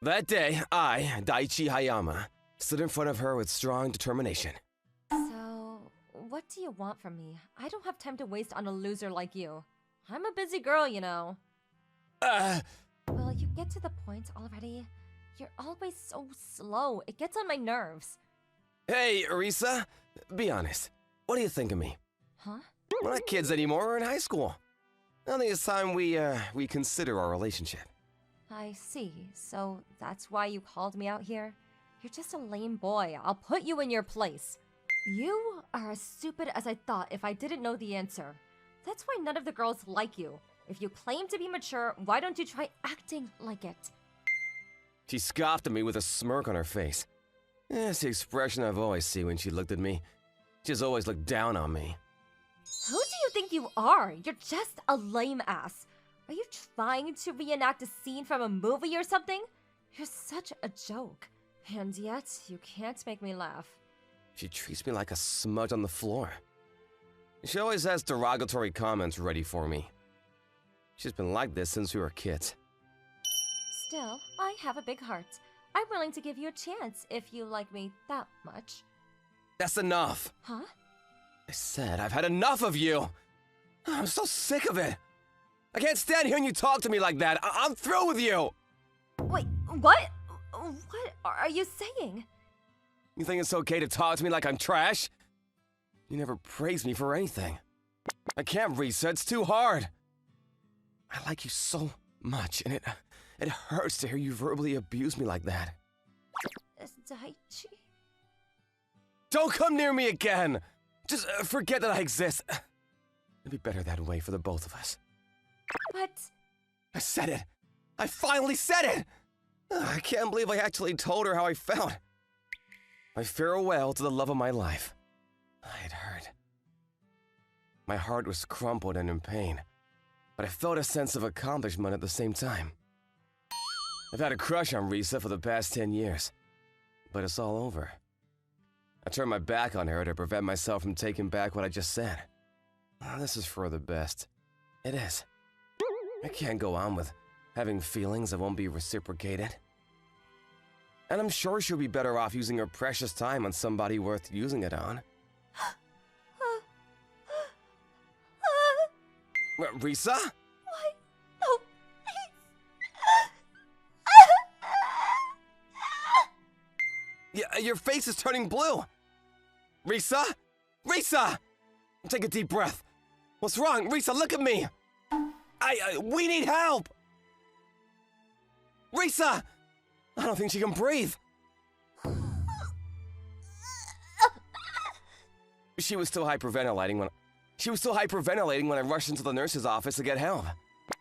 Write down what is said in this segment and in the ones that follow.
That day, I, Daichi Hayama, stood in front of her with strong determination. So, what do you want from me? I don't have time to waste on a loser like you. I'm a busy girl, you know. Will you get to the point already? You're always so slow. It gets on my nerves. Hey, Arisa, be honest. What do you think of me? Huh? We're not kids anymore, we're in high school. I think it's time we consider our relationship. I see. So that's why you called me out here? You're just a lame boy. I'll put you in your place. You are as stupid as I thought if I didn't know the answer. That's why none of the girls like you. If you claim to be mature, why don't you try acting like it? She scoffed at me with a smirk on her face. It's the expression I've always seen when she looked at me. She's always looked down on me. Who do you think you are? You're just a lame ass. Are you trying to reenact a scene from a movie or something? You're such a joke. And yet, you can't make me laugh. She treats me like a smudge on the floor. She always has derogatory comments ready for me. She's been like this since we were kids. Still, I have a big heart. I'm willing to give you a chance if you like me that much. That's enough. Huh? I said I've had enough of you. I'm so sick of it. I can't stand hearing you talk to me like that. I'm through with you. Wait, what? What are you saying? You think it's okay to talk to me like I'm trash? You never praised me for anything. I can't, Risa. It's too hard. I like you so much, and it hurts to hear you verbally abuse me like that. Daichi? Don't come near me again! Just forget that I exist. It'd be better that way for the both of us. But... I said it! I finally said it! I can't believe I actually told her how I felt. My farewell to the love of my life. It hurt. My heart was crumpled and in pain, but I felt a sense of accomplishment at the same time. I've had a crush on Risa for the past 10 years, but it's all over. I turned my back on her to prevent myself from taking back what I just said. This is for the best. It is. I can't go on with having feelings that won't be reciprocated. And I'm sure she'll be better off using her precious time on somebody worth using it on. Risa? Why? No, please. Yeah, your face is turning blue. Risa? Risa! Take a deep breath. What's wrong? Risa, look at me! We need help! Risa! I don't think she can breathe. She was still hyperventilating when I rushed into the nurse's office to get help.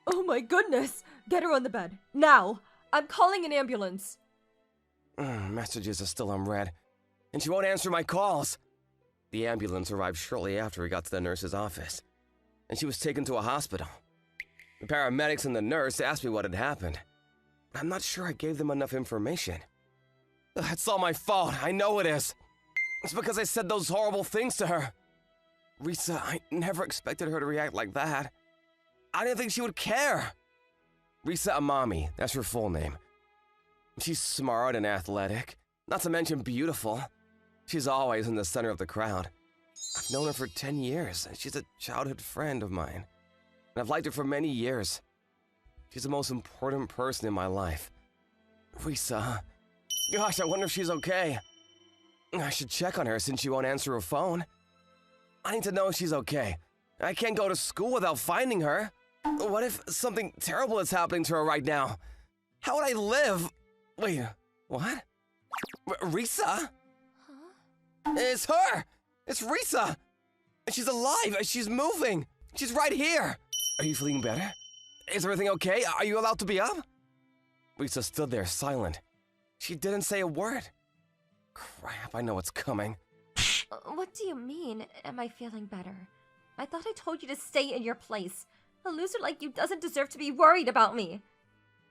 Oh my goodness! Get her on the bed. Now! I'm calling an ambulance. Messages are still unread, and she won't answer my calls. The ambulance arrived shortly after we got to the nurse's office, and she was taken to a hospital. The paramedics and the nurse asked me what had happened. I'm not sure I gave them enough information. It's all my fault, I know it is. It's because I said those horrible things to her. Risa, I never expected her to react like that. I didn't think she would care. Risa Amami, that's her full name. She's smart and athletic, not to mention beautiful. She's always in the center of the crowd. I've known her for 10 years. She's a childhood friend of mine, and I've liked her for many years. She's the most important person in my life. Risa, gosh, I wonder if she's okay. I should check on her since she won't answer her phone. I need to know if she's okay. I can't go to school without finding her. What if something terrible is happening to her right now? How would I live? Wait, what? Risa? Huh? It's her! It's Risa! She's alive! She's moving! She's right here! Are you feeling better? Is everything okay? Are you allowed to be up? Risa stood there, silent. She didn't say a word. Crap, I know what's coming. What do you mean, am I feeling better? I thought I told you to stay in your place. A loser like you doesn't deserve to be worried about me.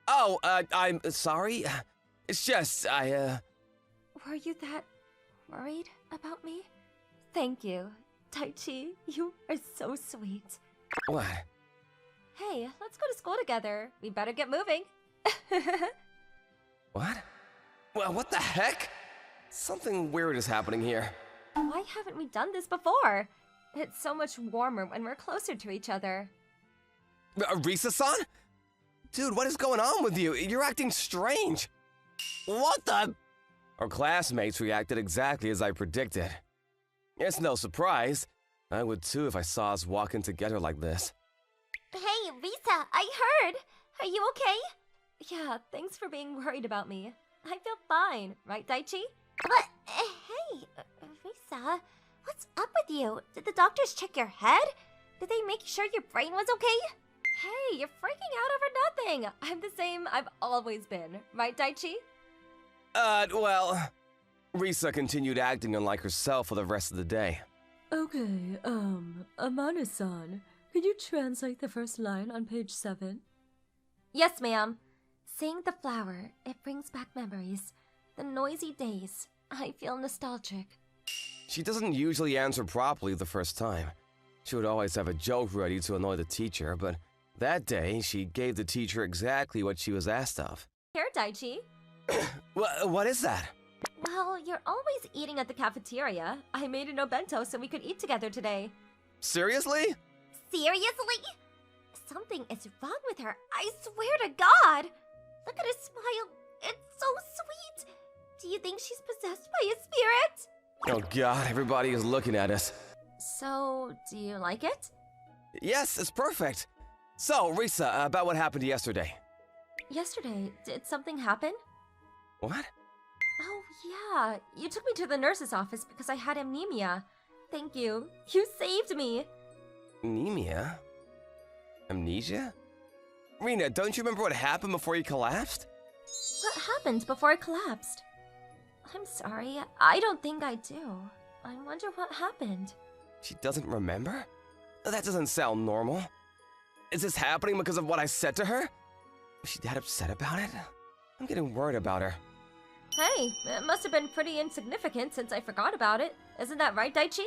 Oh, I'm sorry. It's just, Were you that worried about me? Thank you, Daichi. You are so sweet. What? Hey, let's go to school together. We better get moving. What? Well, what the heck? Something weird is happening here. Why haven't we done this before? It's so much warmer when we're closer to each other. Risa-san? Dude, what is going on with you? You're acting strange. What the? Our classmates reacted exactly as I predicted. It's no surprise. I would too if I saw us walking together like this. Hey, Risa, I heard! Are you okay? Yeah, thanks for being worried about me. I feel fine, right, Daichi? What? Hey, Risa, what's up with you? Did the doctors check your head? Did they make sure your brain was okay? Hey, you're freaking out over nothing. I'm the same I've always been, right, Daichi? Well, Risa continued acting unlike herself for the rest of the day. Okay, Amane-san, could you translate the first line on page 7? Yes, ma'am. Seeing the flower, it brings back memories. The noisy days. I feel nostalgic. She doesn't usually answer properly the first time. She would always have a joke ready to annoy the teacher, but that day, she gave the teacher exactly what she was asked of. Here, Daichi. What is that? Well, you're always eating at the cafeteria. I made an obento so we could eat together today. Seriously? Seriously? Something is wrong with her. I swear to God. Look at her smile. It's so sweet. Do you think she's possessed by a spirit? Oh God, everybody is looking at us. So, do you like it? Yes, it's perfect. So, Risa, about what happened yesterday. Yesterday, did something happen? What? Oh, yeah. You took me to the nurse's office because I had anemia. Thank you. You saved me. Anemia? Amnesia? Rina, don't you remember what happened before you collapsed? What happened before I collapsed? I'm sorry. I don't think I do. I wonder what happened. She doesn't remember? That doesn't sound normal. Is this happening because of what I said to her? Was she that upset about it? I'm getting worried about her. Hey, it must have been pretty insignificant since I forgot about it. Isn't that right, Daichi?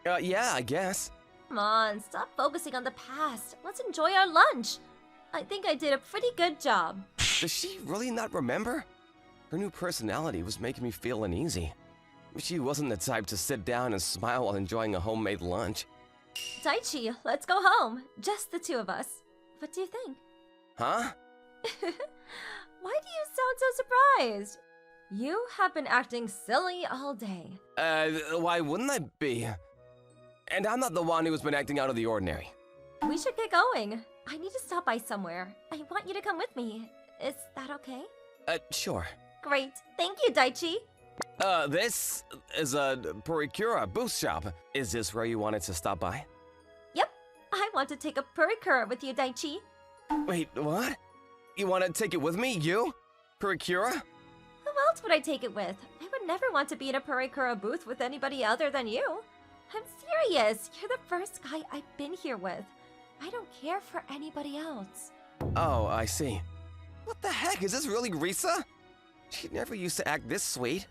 Yeah, I guess. Come on, stop focusing on the past. Let's enjoy our lunch. I think I did a pretty good job. Does she really not remember? Her new personality was making me feel uneasy. She wasn't the type to sit down and smile while enjoying a homemade lunch. Daichi, let's go home. Just the two of us. What do you think? Huh? Why do you sound so surprised? You have been acting silly all day. Why wouldn't I be? And I'm not the one who's been acting out of the ordinary. We should get going. I need to stop by somewhere. I want you to come with me. Is that okay? Sure. Great. Thank you, Daichi. This is a Purikura booth shop. Is this where you wanted to stop by? Yep. I want to take a Purikura with you, Daichi. Wait, what? You want to take it with me? You? Purikura? Who else would I take it with? I would never want to be in a Purikura booth with anybody other than you. I'm serious. You're the first guy I've been here with. I don't care for anybody else. Oh, I see. What the heck? Is this really Risa? She never used to act this sweet.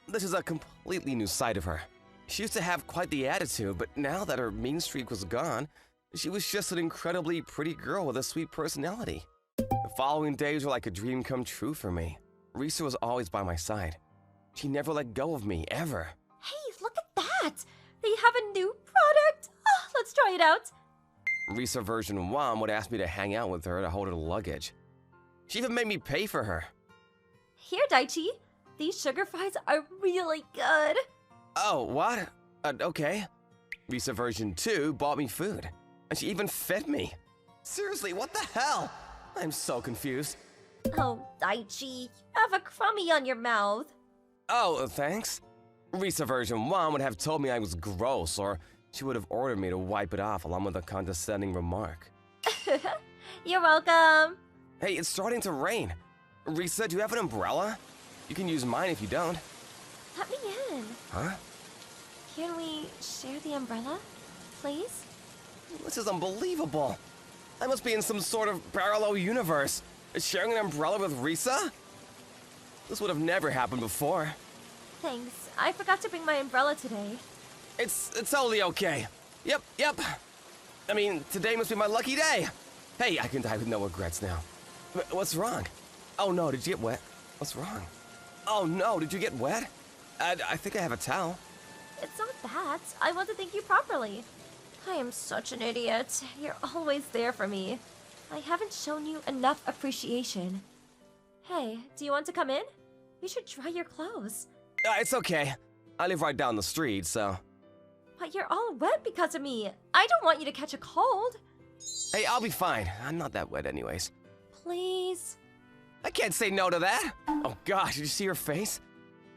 This is a completely new side of her. She used to have quite the attitude, but now that her mean streak was gone, she was just an incredibly pretty girl with a sweet personality. The following days were like a dream come true for me. Risa was always by my side. She never let go of me, ever. Hey, look at that! They have a new product! Oh, let's try it out! Risa version 1 would ask me to hang out with her to hold her luggage. She even made me pay for her. Here, Daichi. These sugar fries are really good. Oh, what? Okay. Risa version 2 bought me food, and she even fed me. Seriously, what the hell? I'm so confused. Oh, Daichi, you have a crummy on your mouth. Oh, thanks. Risa version 1 would have told me I was gross, or she would have ordered me to wipe it off along with a condescending remark. You're welcome. Hey, it's starting to rain. Risa, do you have an umbrella? You can use mine if you don't. Let me in. Huh? Can we share the umbrella, please? This is unbelievable. I must be in some sort of parallel universe. Sharing an umbrella with Risa? This would have never happened before. Thanks. I forgot to bring my umbrella today. It's totally okay. Yep. I mean, today must be my lucky day. Hey, I can die with no regrets now. What's wrong? Oh no, did you get wet? What's wrong? Oh no, did you get wet? I think I have a towel. It's not that. I want to thank you properly. I am such an idiot. You're always there for me. I haven't shown you enough appreciation. Hey, do you want to come in? You should dry your clothes. It's okay. I live right down the street, so... But you're all wet because of me. I don't want you to catch a cold. Hey, I'll be fine. I'm not that wet anyways. Please. I can't say no to that. Oh gosh, did you see her face?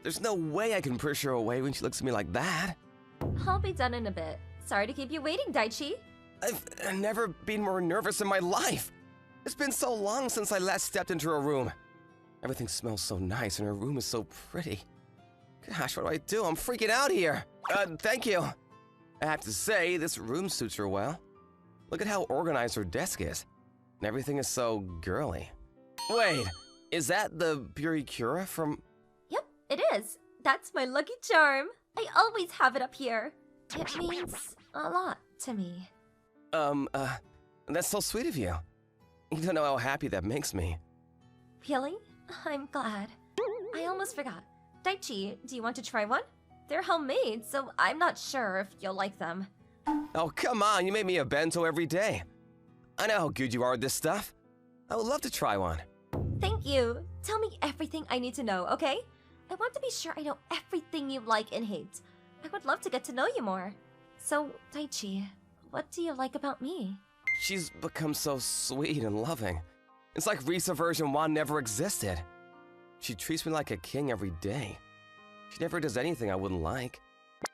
There's no way I can push her away when she looks at me like that. I'll be done in a bit. Sorry to keep you waiting, Daichi. I've never been more nervous in my life. It's been so long since I last stepped into her room. Everything smells so nice and her room is so pretty. Gosh, what do? I'm freaking out here. Thank you. I have to say, this room suits her well. Look at how organized her desk is. And everything is so girly. Wait, is that the Burikura from... Yep, it is. That's my lucky charm. I always have it up here. It means a lot to me. That's so sweet of you. You don't know how happy that makes me. Really? I'm glad. I almost forgot. Daichi, do you want to try one? They're homemade, so I'm not sure if you'll like them. Oh, come on, you make me a bento every day. I know how good you are at this stuff. I would love to try one. Thank you. Tell me everything I need to know, okay? I want to be sure I know everything you like and hate. I would love to get to know you more. So, Daichi, what do you like about me? She's become so sweet and loving. It's like Risa version 1 never existed. She treats me like a king every day. She never does anything I wouldn't like.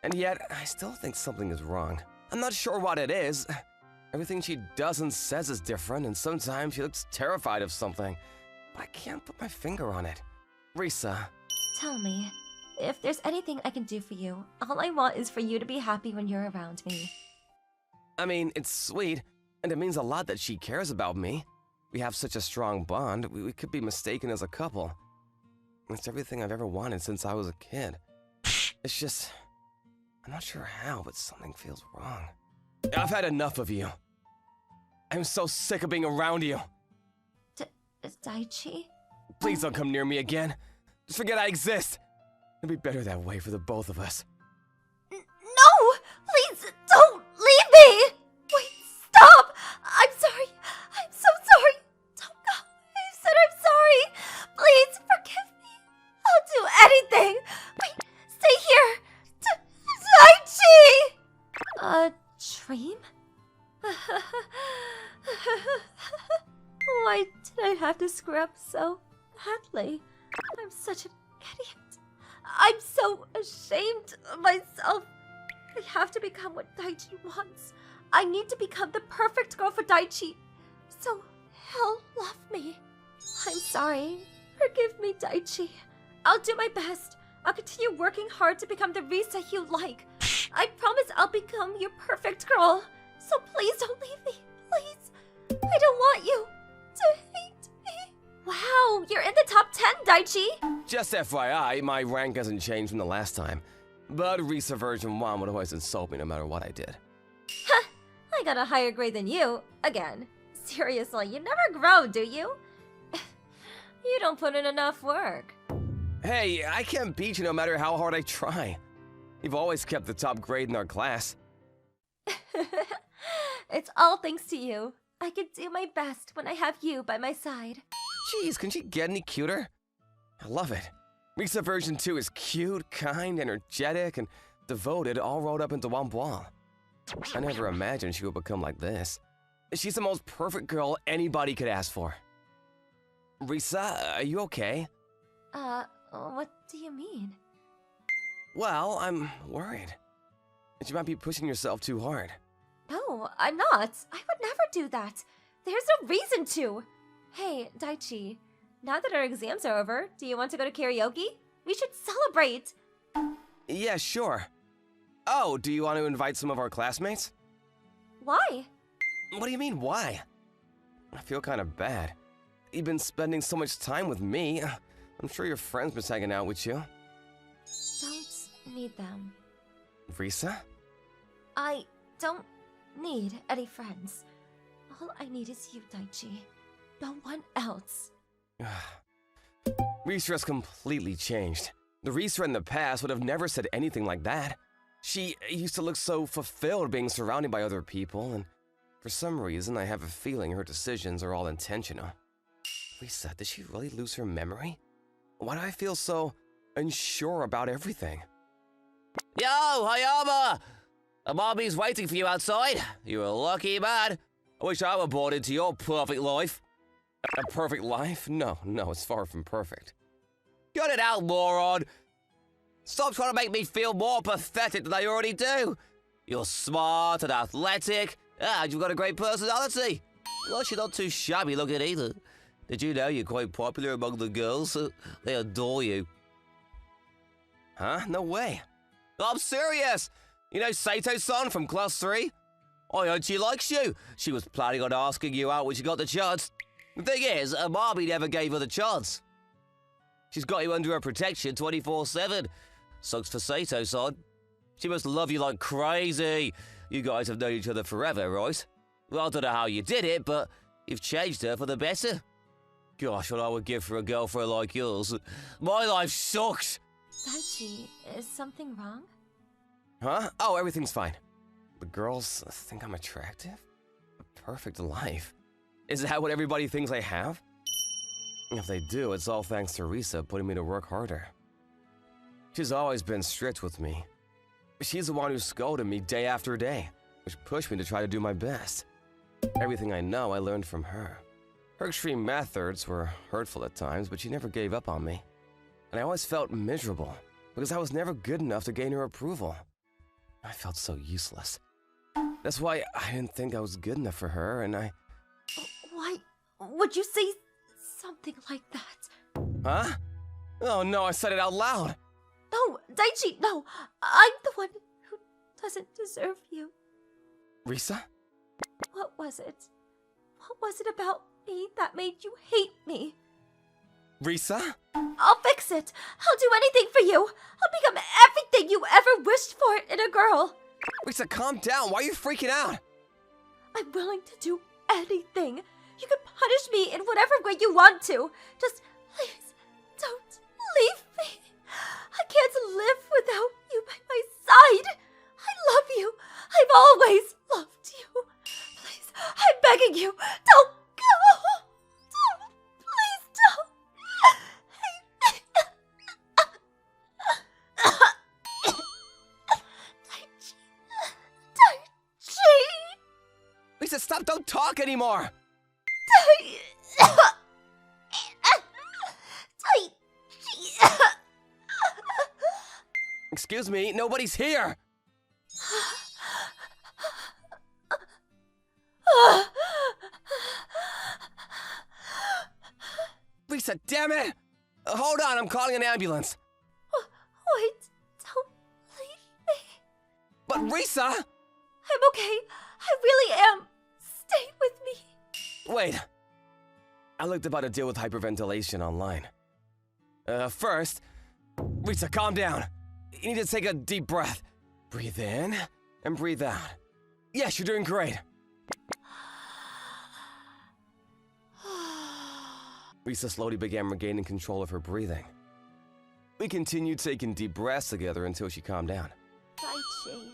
And yet, I still think something is wrong. I'm not sure what it is. Everything she does and says is different, and sometimes she looks terrified of something. But I can't put my finger on it. Risa. Tell me, if there's anything I can do for you, all I want is for you to be happy when you're around me. I mean, it's sweet, and it means a lot that she cares about me. We have such a strong bond, we could be mistaken as a couple. It's everything I've ever wanted since I was a kid. It's just... I'm not sure how, but something feels wrong. I've had enough of you. I'm so sick of being around you. Daichi? Please don't come near me again. Just forget I exist. It'd be better that way for the both of us. No! Please, don't leave me! Wait, stop! I'm sorry. I'm so sorry. Don't go. I said I'm sorry. Please, forgive me. I'll do anything. Wait, stay here. Daichi! Dream? Why did I have to screw up so badly? I'm such an idiot. I'm so ashamed of myself. I have to become what Daichi wants. I need to become the perfect girl for Daichi, so he'll love me. I'm sorry. Forgive me, Daichi. I'll do my best. I'll continue working hard to become the Risa you like. I promise I'll become your perfect girl. So please don't leave me. Please. I don't want you to hate me. Wow, you're in the top 10, Daichi. Just FYI, my rank hasn't changed from the last time. But Risa version 1 would always insult me no matter what I did. Huh, I got a higher grade than you. Again. Seriously, you never grow, do you? You don't put in enough work. Hey, I can't beat you no matter how hard I try. You've always kept the top grade in our class. It's all thanks to you. I can do my best when I have you by my side. Jeez, can she get any cuter? I love it. Risa version 2 is cute, kind, energetic, and devoted, all rolled up into one ball. I never imagined she would become like this. She's the most perfect girl anybody could ask for. Risa, are you okay? What do you mean? Well, I'm worried. You might be pushing yourself too hard. No, I'm not. I would never do that. There's no reason to. Hey, Daichi, now that our exams are over, do you want to go to karaoke? We should celebrate. Yeah, sure. Oh, do you want to invite some of our classmates? Why? What do you mean, why? I feel kind of bad. You've been spending so much time with me. I'm sure your friends miss hanging out with you. Don't need them. Risa? I don't need any friends. All I need is you, Daichi. No one else. Risa has completely changed. The Risa in the past would have never said anything like that. She used to look so fulfilled being surrounded by other people, and for some reason I have a feeling her decisions are all intentional. Risa, did she really lose her memory? Why do I feel so unsure about everything? Yo, Hayama! A mommy's waiting for you outside. You're a lucky man. I wish I were born into your perfect life. A perfect life? No, it's far from perfect. Cut it out, moron! Stop trying to make me feel more pathetic than I already do. You're smart and athletic, and you've got a great personality. Plus, you're not too shabby looking either. Did you know you're quite popular among the girls? They adore you. Huh? No way. I'm serious! You know Sato-san from class 3? I heard she likes you. She was planning on asking you out when she got the chance. The thing is, Amami never gave her the chance. She's got you under her protection 24/7. Sucks for Sato-san. She must love you like crazy. You guys have known each other forever, right? Well, I don't know how you did it, but you've changed her for the better. Gosh, what I would give for a girlfriend like yours. My life sucks. Daichi, is something wrong? Huh? Oh, everything's fine. The girls think I'm attractive? A perfect life. Is that what everybody thinks I have? If they do, it's all thanks to Risa putting me to work harder. She's always been strict with me. She's the one who scolded me day after day, which pushed me to try to do my best. Everything I know, I learned from her. Her extreme methods were hurtful at times, but she never gave up on me. And I always felt miserable, because I was never good enough to gain her approval. I felt so useless. That's why I didn't think I was good enough for her, and I... Why would you say something like that? Huh? Oh no, I said it out loud! No, Daichi, no! I'm the one who doesn't deserve you. Risa? What was it? What was it about me that made you hate me? Risa? I'll fix it! I'll do anything for you! I'll become everything you ever wished for in a girl! Risa, calm down! Why are you freaking out? I'm willing to do anything. You can punish me in whatever way you want to. Just please don't leave me. I can't live without you by my side. I love you. I've always loved you. Please, I'm begging you. Don't go. Don't. Please don't. Daichi. Risa, stop! Don't talk anymore! Excuse me, nobody's here! Risa, damn it! Hold on, I'm calling an ambulance. Wait, don't leave me. But Risa! I'm okay. I really am. Stay with me. Wait. I looked about a deal with hyperventilation online. First, Risa, calm down. You need to take a deep breath. Breathe in and breathe out. Yes, you're doing great. Risa slowly began regaining control of her breathing. We continued taking deep breaths together until she calmed down. Daichi,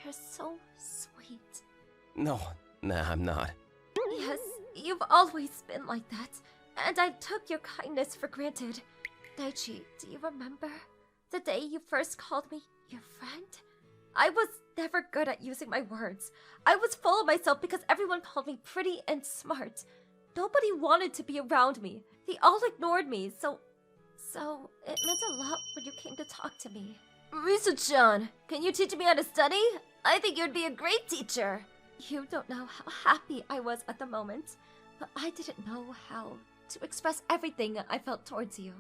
you're so sweet. No, nah, I'm not. Yes, you've always been like that, and I took your kindness for granted. Daichi, do you remember the day you first called me your friend? I was never good at using my words. I was full of myself because everyone called me pretty and smart. Nobody wanted to be around me. They all ignored me, so it meant a lot when you came to talk to me. Risa-chan, can you teach me how to study? I think you'd be a great teacher. You don't know how happy I was at the moment, but I didn't know how to express everything I felt towards you.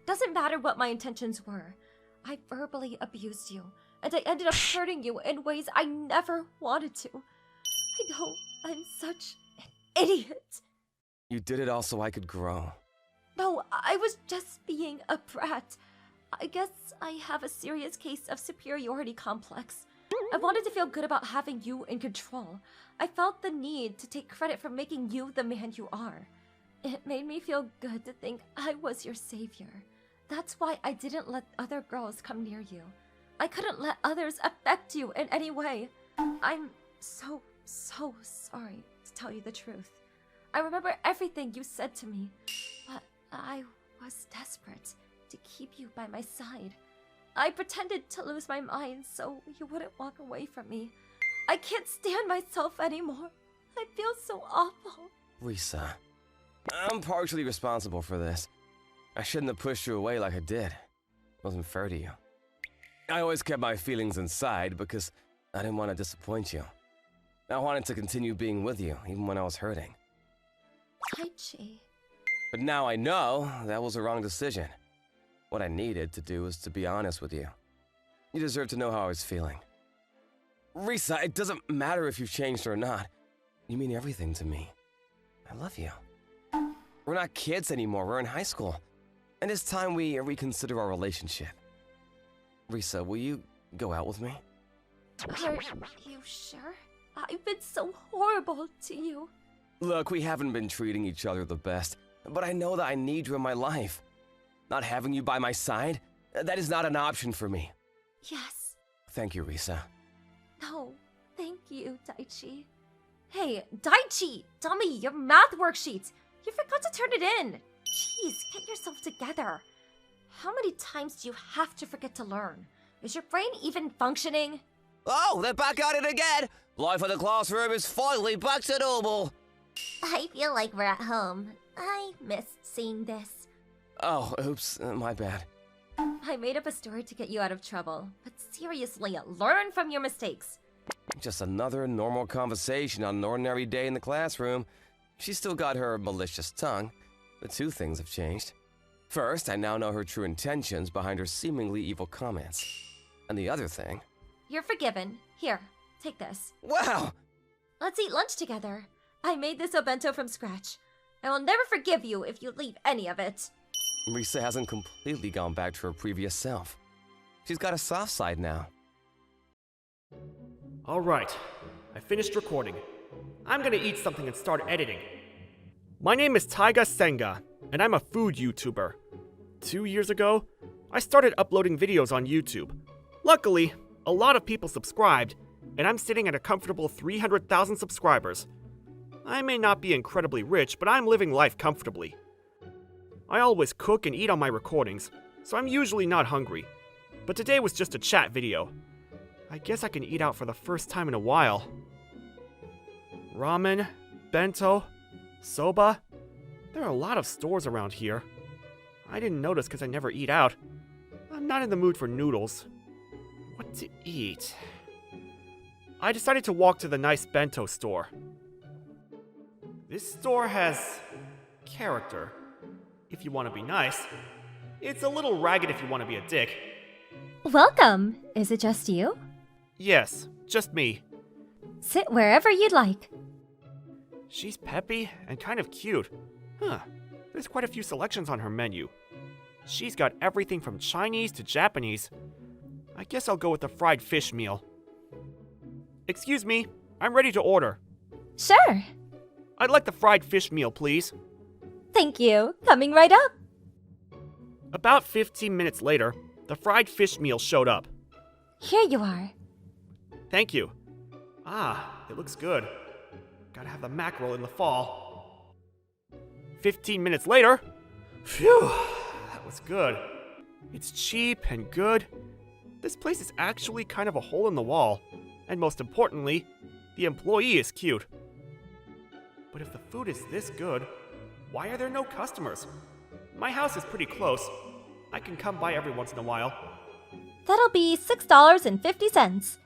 Doesn't matter what my intentions were. I verbally abused you, and I ended up hurting you in ways I never wanted to. I know I'm such an idiot. You did it all so I could grow. No, I was just being a brat. I guess I have a serious case of superiority complex. I wanted to feel good about having you in control. I felt the need to take credit for making you the man you are. It made me feel good to think I was your savior. That's why I didn't let other girls come near you. I couldn't let others affect you in any way. I'm so sorry, to tell you the truth. I remember everything you said to me, but I was desperate to keep you by my side. I pretended to lose my mind so you wouldn't walk away from me. I can't stand myself anymore. I feel so awful. Risa, I'm partially responsible for this. I shouldn't have pushed you away like I did. It wasn't fair to you. I always kept my feelings inside because I didn't want to disappoint you. I wanted to continue being with you, even when I was hurting. Taichi. But now I know that was a wrong decision. What I needed to do was to be honest with you. You deserve to know how I was feeling. Risa, it doesn't matter if you've changed or not. You mean everything to me. I love you. We're not kids anymore, we're in high school. And it's time we reconsider our relationship. Risa, will you go out with me? Are you sure? I've been so horrible to you. Look, we haven't been treating each other the best, but I know that I need you in my life. Not having you by my side, that is not an option for me. Yes. Thank you, Risa. No, thank you, Daichi. Hey, Daichi! Dummy, your math worksheet! You forgot to turn it in! Jeez, get yourself together. How many times do you have to forget to learn? Is your brain even functioning? Oh, they're back at it again! Life in the classroom is finally back to normal! I feel like we're at home. I miss seeing this. Oh, oops, my bad. I made up a story to get you out of trouble, but seriously, learn from your mistakes. Just another normal conversation on an ordinary day in the classroom. She still got her malicious tongue, but two things have changed. First, I now know her true intentions behind her seemingly evil comments. And the other thing... You're forgiven. Here, take this. Wow! Let's eat lunch together. I made this obento from scratch. I will never forgive you if you leave any of it. Risa hasn't completely gone back to her previous self. She's got a soft side now. Alright, I finished recording. I'm gonna eat something and start editing. My name is Taiga Senga, and I'm a food YouTuber. 2 years ago, I started uploading videos on YouTube. Luckily, a lot of people subscribed, and I'm sitting at a comfortable 300,000 subscribers. I may not be incredibly rich, but I'm living life comfortably. I always cook and eat on my recordings, so I'm usually not hungry. But today was just a chat video. I guess I can eat out for the first time in a while. Ramen, bento, soba. There are a lot of stores around here. I didn't notice because I never eat out. I'm not in the mood for noodles. What to eat? I decided to walk to the nice bento store. This store has character, if you want to be nice. It's a little ragged if you want to be a dick. Welcome. Is it just you? Yes, just me. Sit wherever you'd like. She's peppy and kind of cute. Huh, there's quite a few selections on her menu. She's got everything from Chinese to Japanese. I guess I'll go with the fried fish meal. Excuse me, I'm ready to order. Sure. I'd like the fried fish meal, please. Thank you. Coming right up. About 15 minutes later, the fried fish meal showed up. Here you are. Thank you. Ah, it looks good. Gotta have the mackerel in the fall. 15 minutes later, phew, that was good. It's cheap and good. This place is actually kind of a hole in the wall. And most importantly, the employee is cute. But if the food is this good, why are there no customers? My house is pretty close. I can come by every once in a while. That'll be $6.50.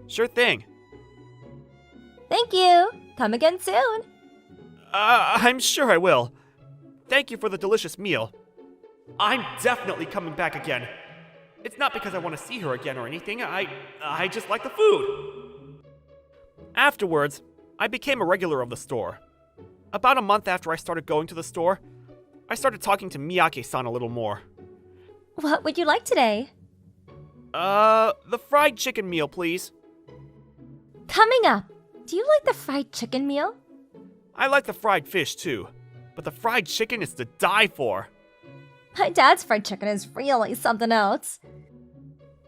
Sure thing. Thank you. Come again soon. I'm sure I will. Thank you for the delicious meal. I'm definitely coming back again. It's not because I want to see her again or anything. I just like the food. Afterwards, I became a regular of the store. About a month after I started going to the store, I started talking to Miyake-san a little more. What would you like today? The fried chicken meal, please. Coming up. Do you like the fried chicken meal? I like the fried fish too, but the fried chicken is to die for. My dad's fried chicken is really something else.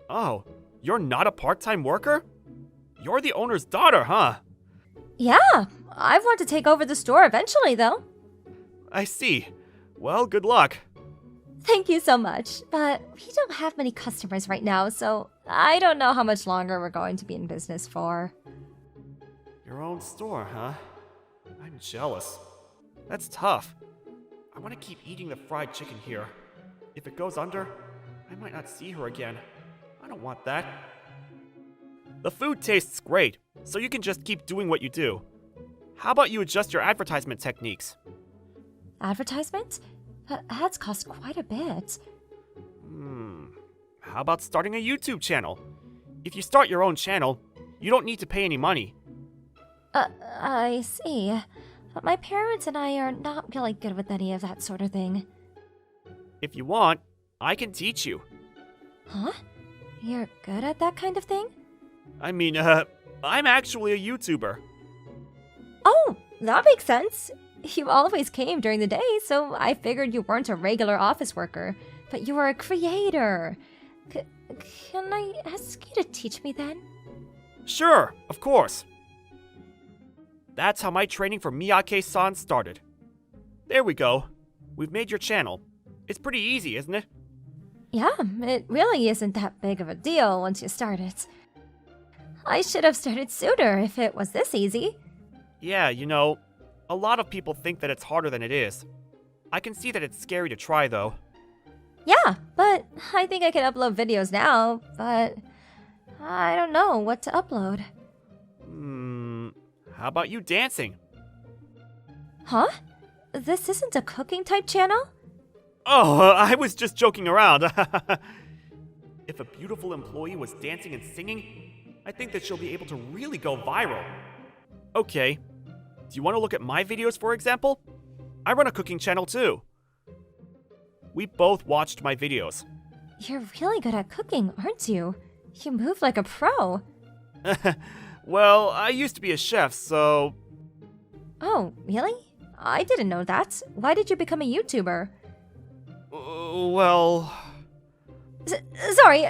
Oh, you're not a part-time worker? You're the owner's daughter, huh? Yeah, I want to take over the store eventually, though. I see. Well, good luck. Thank you so much, but we don't have many customers right now, so I don't know how much longer we're going to be in business for. Your own store, huh? I'm jealous. That's tough. I want to keep eating the fried chicken here. If it goes under, I might not see her again. I don't want that. The food tastes great, so you can just keep doing what you do. How about you adjust your advertisement techniques? Advertisement? But ads cost quite a bit. How about starting a YouTube channel? If you start your own channel, you don't need to pay any money. I see. But my parents and I are not really good with any of that sort of thing. If you want, I can teach you. Huh? You're good at that kind of thing? I mean, I'm actually a YouTuber. Oh, that makes sense. You always came during the day, so I figured you weren't a regular office worker, but you were a creator. Can I ask you to teach me then? Sure, of course. That's how my training for Miyake-san started. There we go. We've made your channel. It's pretty easy, isn't it? Yeah, it really isn't that big of a deal once you start it. I should have started sooner if it was this easy. Yeah, you know, a lot of people think that it's harder than it is. I can see that it's scary to try, though. Yeah, but I think I can upload videos now, but I don't know what to upload. How about you dancing? Huh? This isn't a cooking type channel? Oh, I was just joking around. If a beautiful employee was dancing and singing, I think that she'll be able to really go viral. Okay, do you want to look at my videos, for example? I run a cooking channel too. We both watched my videos. You're really good at cooking, aren't you? You move like a pro. Well, I used to be a chef, so... Oh, really? I didn't know that. Why did you become a YouTuber? Well... Sorry,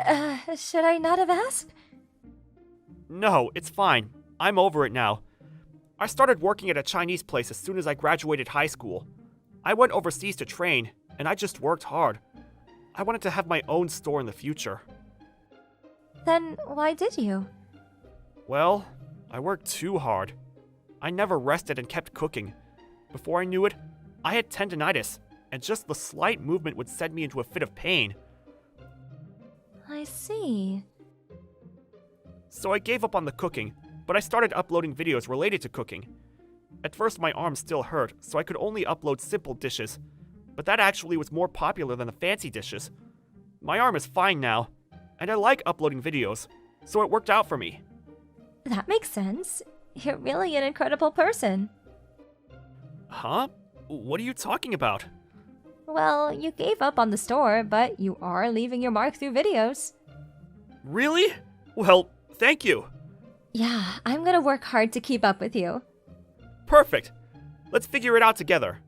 should I not have asked? No, it's fine. I'm over it now. I started working at a Chinese place as soon as I graduated high school. I went overseas to train, and I just worked hard. I wanted to have my own store in the future. Then why did you? Well, I worked too hard. I never rested and kept cooking. Before I knew it, I had tendinitis, and just the slight movement would send me into a fit of pain. I see. So I gave up on the cooking, but I started uploading videos related to cooking. At first my arm still hurt, so I could only upload simple dishes, but that actually was more popular than the fancy dishes. My arm is fine now, and I like uploading videos, so it worked out for me. That makes sense. You're really an incredible person. Huh? What are you talking about? Well, you gave up on the store, but you are leaving your mark through videos. Really? Well, thank you. Yeah, I'm gonna work hard to keep up with you. Perfect. Let's figure it out together.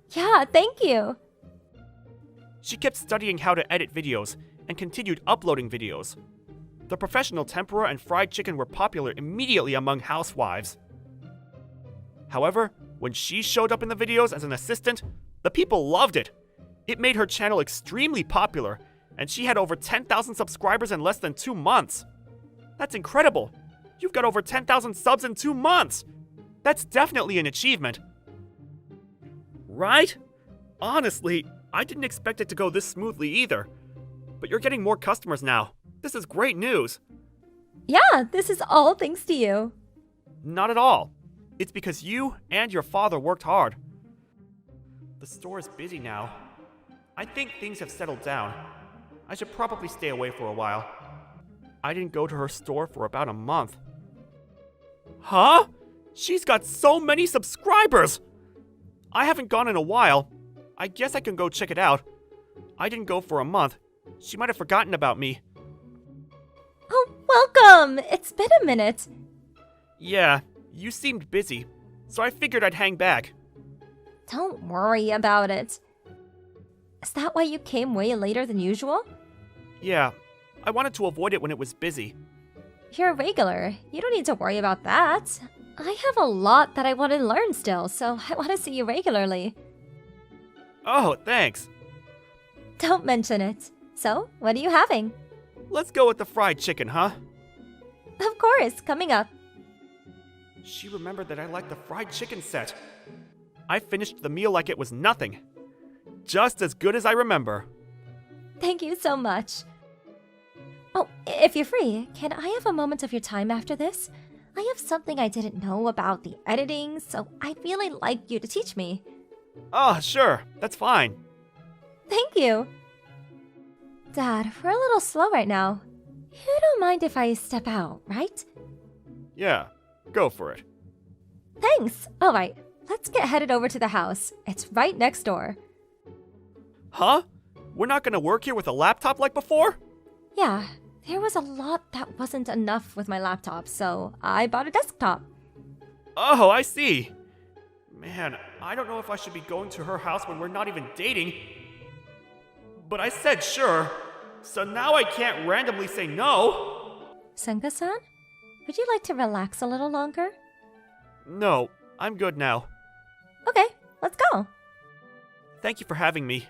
Yeah, thank you. She kept studying how to edit videos and continued uploading videos. The professional tempura and fried chicken were popular immediately among housewives. However, when she showed up in the videos as an assistant, the people loved it. It made her channel extremely popular, and she had over 10,000 subscribers in less than 2 months. That's incredible. You've got over 10,000 subs in 2 months. That's definitely an achievement. Right? Honestly, I didn't expect it to go this smoothly either. But you're getting more customers now. This is great news. Yeah, this is all thanks to you. Not at all. It's because you and your father worked hard. The store is busy now. I think things have settled down. I should probably stay away for a while. I didn't go to her store for about a month. Huh? She's got so many subscribers! I haven't gone in a while. I guess I can go check it out. I didn't go for a month. She might have forgotten about me. Oh, welcome! It's been a minute. Yeah, you seemed busy, so I figured I'd hang back. Don't worry about it. Is that why you came way later than usual? Yeah, I wanted to avoid it when it was busy. You're a regular. You don't need to worry about that. I have a lot that I want to learn still, so I want to see you regularly. Oh, thanks. Don't mention it. So, what are you having? Let's go with the fried chicken, huh? Of course, coming up. She remembered that I liked the fried chicken set. I finished the meal like it was nothing. Just as good as I remember. Thank you so much. Oh, if you're free, can I have a moment of your time after this? I have something I didn't know about the editing, so I'd really like you to teach me. Oh, sure. That's fine. Thank you. Dad, we're a little slow right now. You don't mind if I step out, right? Yeah, go for it. Thanks. All right, let's get headed over to the house. It's right next door. Huh? We're not gonna work here with a laptop like before? Yeah, there was a lot that wasn't enough with my laptop, so I bought a desktop. Oh, I see. Man, I don't know if I should be going to her house when we're not even dating. But I said sure, so now I can't randomly say no. Senga-san, would you like to relax a little longer? No, I'm good now. Okay, let's go. Thank you for having me.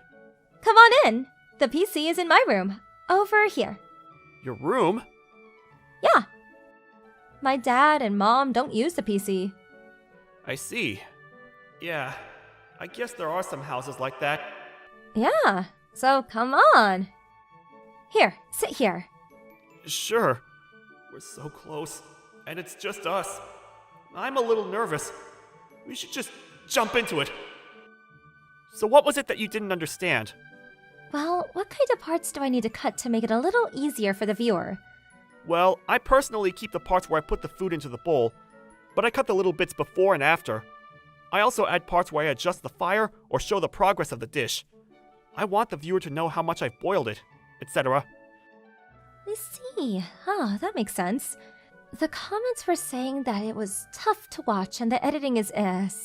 Come on in. The PC is in my room. Over here. Your room? Yeah. My dad and mom don't use the PC. I see. Yeah, I guess there are some houses like that. Yeah, so come on. Here, sit here. Sure. We're so close, and it's just us. I'm a little nervous. We should just jump into it. So what was it that you didn't understand? Well, what kind of parts do I need to cut to make it a little easier for the viewer? Well, I personally keep the parts where I put the food into the bowl, but I cut the little bits before and after. I also add parts where I adjust the fire or show the progress of the dish. I want the viewer to know how much I've boiled it, etc. I see. That makes sense. The comments were saying that it was tough to watch and the editing is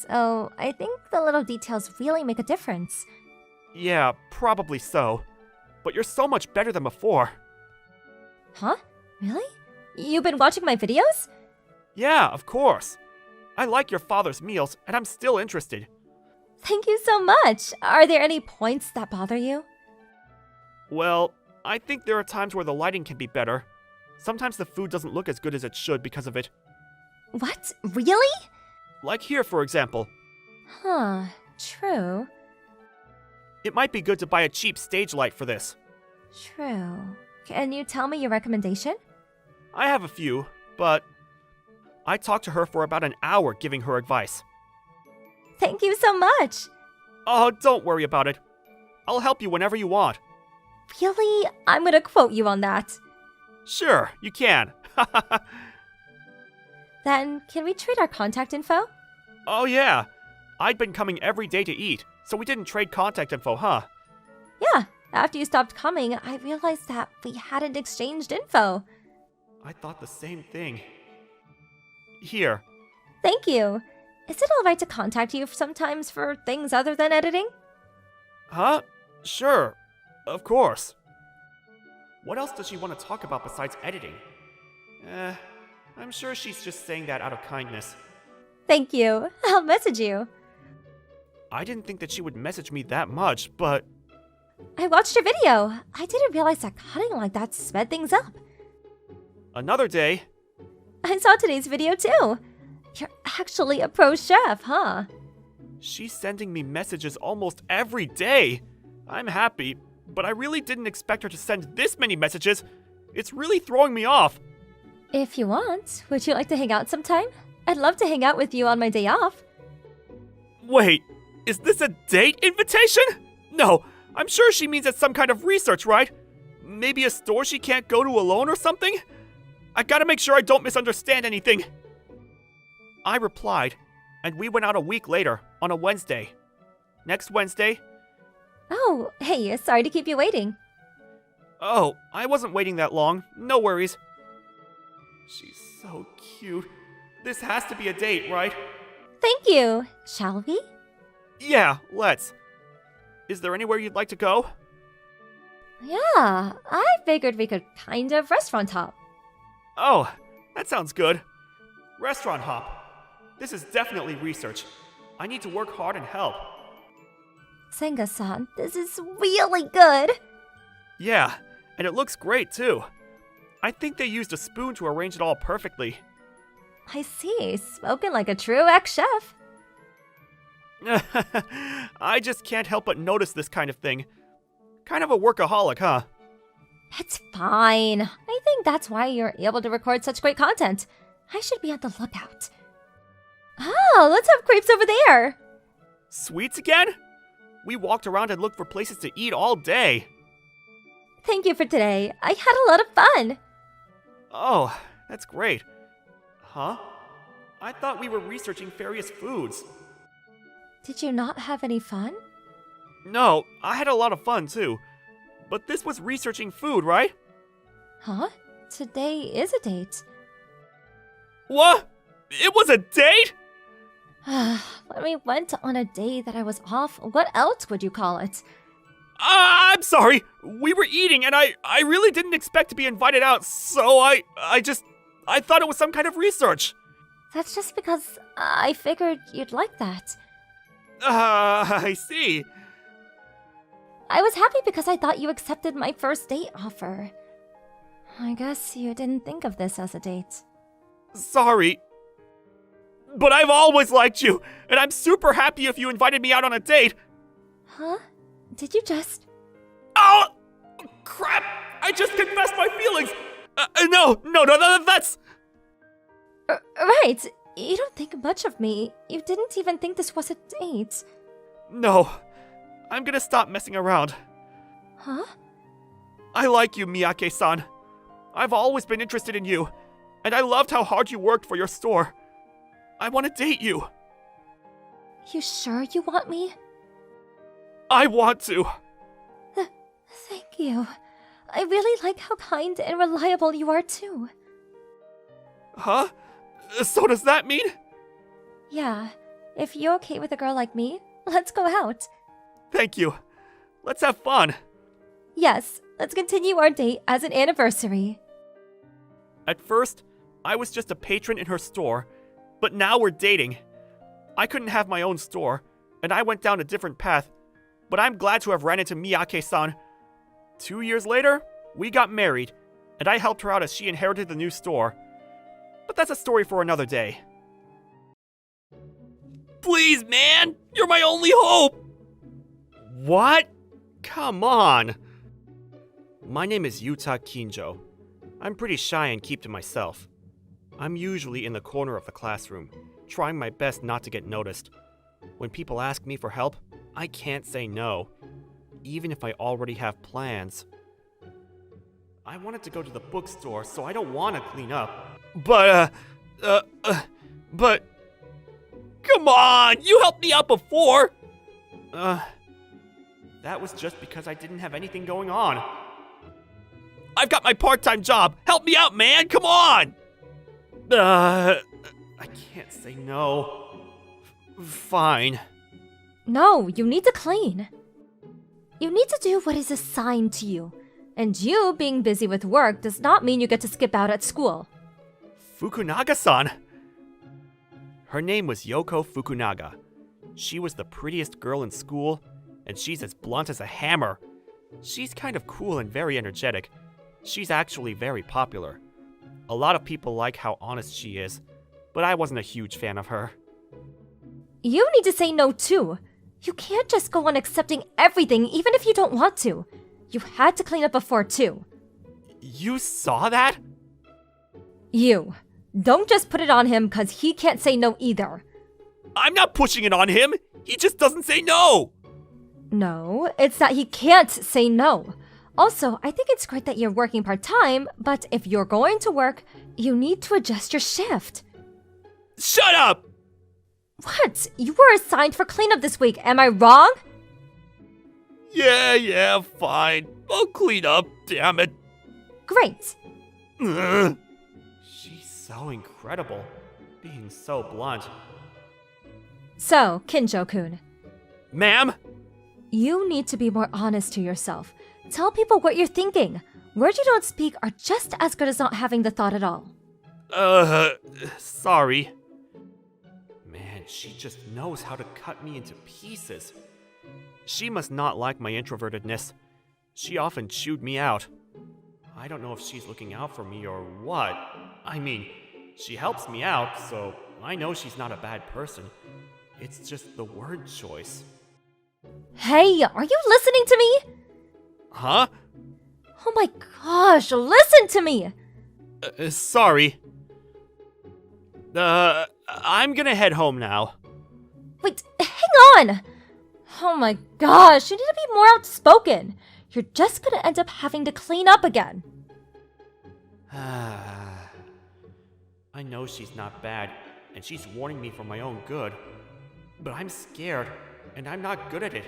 so I think the little details really make a difference. Yeah, probably so. But you're so much better than before. Huh? Really? You've been watching my videos? Yeah, of course. I like your father's meals, and I'm still interested. Thank you so much. Are there any points that bother you? Well, I think there are times where the lighting can be better. Sometimes the food doesn't look as good as it should because of it. What? Really? Like here, for example. Huh, true. It might be good to buy a cheap stage light for this. True. Can you tell me your recommendation? I have a few, but I talked to her for about an hour giving her advice. Thank you so much. Oh, don't worry about it. I'll help you whenever you want. Really? I'm gonna quote you on that. Sure, you can. Then, can we trade our contact info? Oh yeah, I'd been coming every day to eat, so we didn't trade contact info, huh? Yeah, after you stopped coming, I realized that we hadn't exchanged info. I thought the same thing. Here. Thank you. Is it alright to contact you sometimes for things other than editing? Huh? Sure. Of course. What else does she want to talk about besides editing? I'm sure she's just saying that out of kindness. Thank you. I'll message you. I didn't think that she would message me that much, but I watched your video. I didn't realize that cutting like that sped things up. another day. I saw today's video too. You're actually a pro chef, huh? She's sending me messages almost every day. I'm happy, but I really didn't expect her to send this many messages. It's really throwing me off. If you want, would you like to hang out sometime? I'd love to hang out with you on my day off. Wait, is this a date invitation? No, I'm sure she means it's some kind of research, right? Maybe a store she can't go to alone or something? I gotta make sure I don't misunderstand anything. I replied, and we went out a week later, on a Wednesday. Next Wednesday. Oh, hey, sorry to keep you waiting. Oh, I wasn't waiting that long. No worries. She's so cute. This has to be a date, right? Thank you. Shall we? Yeah, let's. Is there anywhere you'd like to go? Yeah, I figured we could kind of restaurant hop. Oh, that sounds good. Restaurant hop. This is definitely research. I need to work hard and help. Senga-san, this is really good. Yeah, and it looks great too. I think they used a spoon to arrange it all perfectly. I see, spoken like a true ex-chef. I just can't help but notice this kind of thing. Kind of a workaholic, huh? It's fine. I think that's why you're able to record such great content. I should be on the lookout. Oh, let's have crepes over there. Sweets again? We walked around and looked for places to eat all day. Thank you for today. I had a lot of fun. Oh, that's great. Huh? I thought we were researching various foods. Did you not have any fun? No, I had a lot of fun too. But this was researching food, right? Huh? Today is a date. What? It was a date? When we went on a day that I was off, what else would you call it? I'm sorry. We were eating and I really didn't expect to be invited out, so I thought it was some kind of research. That's just because I figured you'd like that. I see. I was happy because I thought you accepted my first date offer. I guess you didn't think of this as a date. Sorry. But I've always liked you, and I'm super happy if you invited me out on a date. Huh? Did you just... Oh! Crap! I just confessed my feelings! No, that's... Right. You don't think much of me. You didn't even think this was a date. No. I'm gonna stop messing around. Huh? I like you, Miyake-san. I've always been interested in you, and I loved how hard you worked for your store. I want to date you. You sure you want me? I want to. Thank you. I really like how kind and reliable you are, too. Huh? So does that mean? Yeah. If you're okay with a girl like me, let's go out. Thank you. Let's have fun. Yes, let's continue our date as an anniversary. At first, I was just a patron in her store, but now we're dating. I couldn't have my own store, and I went down a different path, but I'm glad to have ran into Miyake-san. 2 years later, we got married, and I helped her out as she inherited the new store. But that's a story for another day. Please, man! You're my only hope! What? Come on! My name is Yuta Kinjo. I'm pretty shy and keep to myself. I'm usually in the corner of the classroom, trying my best not to get noticed. When people ask me for help, I can't say no, even if I already have plans. I wanted to go to the bookstore, so I don't want to clean up. But, come on! You helped me out before! That was just because I didn't have anything going on. I've got my part-time job! Help me out, man! Come on! I can't say no. Fine. No, you need to clean. You need to do what is assigned to you. And you being busy with work does not mean you get to skip out at school. Fukunaga-san! Her name was Yoko Fukunaga. She was the prettiest girl in school, and she's as blunt as a hammer. She's kind of cool and very energetic. She's actually very popular. A lot of people like how honest she is, but I wasn't a huge fan of her. You need to say no too. You can't just go on accepting everything even if you don't want to. You had to clean up before too. You saw that? You. Don't just put it on him because he can't say no either. I'm not pushing it on him. He just doesn't say no. No, it's that he can't say no. Also, I think it's great that you're working part-time, but if you're going to work, you need to adjust your shift. Shut up! What? You were assigned for cleanup this week, am I wrong? Yeah, fine. I'll clean up, damn it. Great. Ugh. She's so incredible, being so blunt. So, Kinjo-kun. Ma'am? You need to be more honest to yourself. Tell people what you're thinking. Words you don't speak are just as good as not having the thought at all. Sorry. Man, she just knows how to cut me into pieces. She must not like my introvertedness. She often chewed me out. I don't know if she's looking out for me or what. I mean, she helps me out, so I know she's not a bad person. It's just the word choice. Hey, are you listening to me? Huh? Oh my gosh, listen to me! Sorry. I'm gonna head home now. Wait, hang on! Oh my gosh, you need to be more outspoken. You're just gonna end up having to clean up again. I know she's not bad, and she's warning me for my own good. But I'm scared, and I'm not good at it.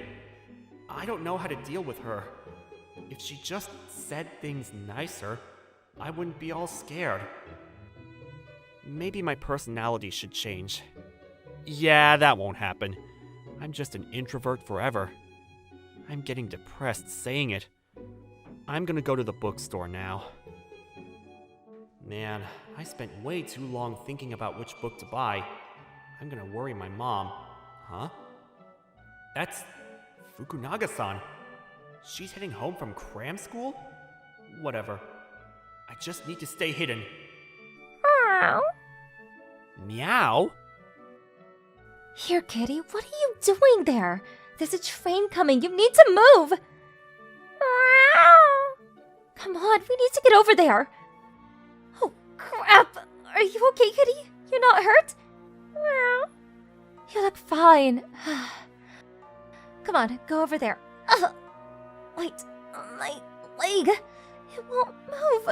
I don't know how to deal with her. If she just said things nicer, I wouldn't be all scared. Maybe my personality should change. Yeah, that won't happen. I'm just an introvert forever. I'm getting depressed saying it. I'm gonna go to the bookstore now. Man, I spent way too long thinking about which book to buy. I'm gonna worry my mom. Huh? That's Fukunaga-san. She's heading home from cram school? Whatever. I just need to stay hidden. Meow. Meow? Here, kitty, what are you doing there? There's a train coming. You need to move. Meow. Come on, we need to get over there. Oh, crap. Are you okay, kitty? You're not hurt? Meow. You look fine. Come on, go over there. Wait, my leg. It won't move.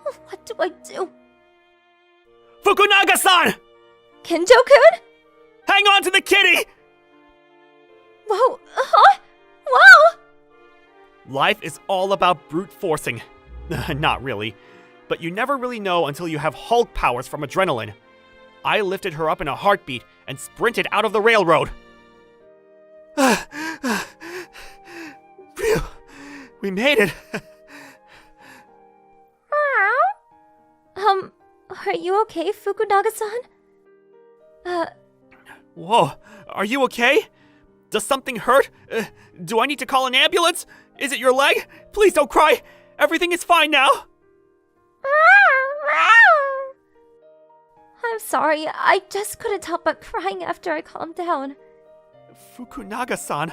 What do I do? Fukunaga-san! Kinjo-kun? Hang on to the kitty! Whoa, huh? Wow! Life is all about brute forcing. Not really. But you never really know until you have Hulk powers from adrenaline. I lifted her up in a heartbeat and sprinted out of the railroad. Phew. We made it. Are you okay, Fukunaga-san? Whoa, are you okay? Does something hurt? Do I need to call an ambulance? Is it your leg? Please don't cry. Everything is fine now. I'm sorry, I just couldn't help but crying after I calmed down. Fukunaga-san.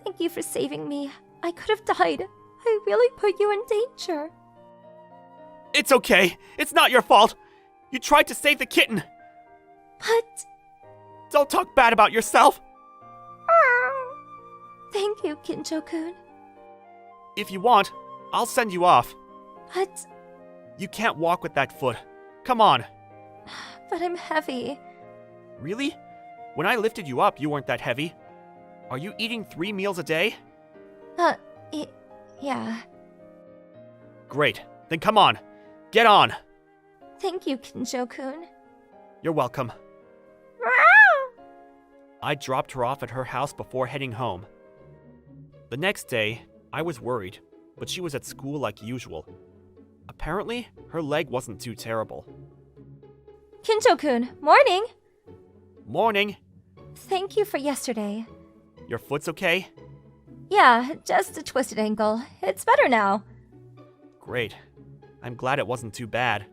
Thank you for saving me. I could have died. I really put you in danger. It's okay. It's not your fault. You tried to save the kitten. But... Don't talk bad about yourself. Thank you, Kinjo-kun. If you want, I'll send you off. But... You can't walk with that foot. Come on. But I'm heavy. Really? When I lifted you up, you weren't that heavy. Are you eating 3 meals a day? Yeah. Great. Then come on. Get on. Thank you, Kinjo-kun. You're welcome. I dropped her off at her house before heading home. The next day, I was worried, but she was at school like usual. Apparently, her leg wasn't too terrible. Kinjo-kun, morning! Morning. Thank you for yesterday. Your foot's okay? Yeah, just a twisted ankle. It's better now. Great. I'm glad it wasn't too bad.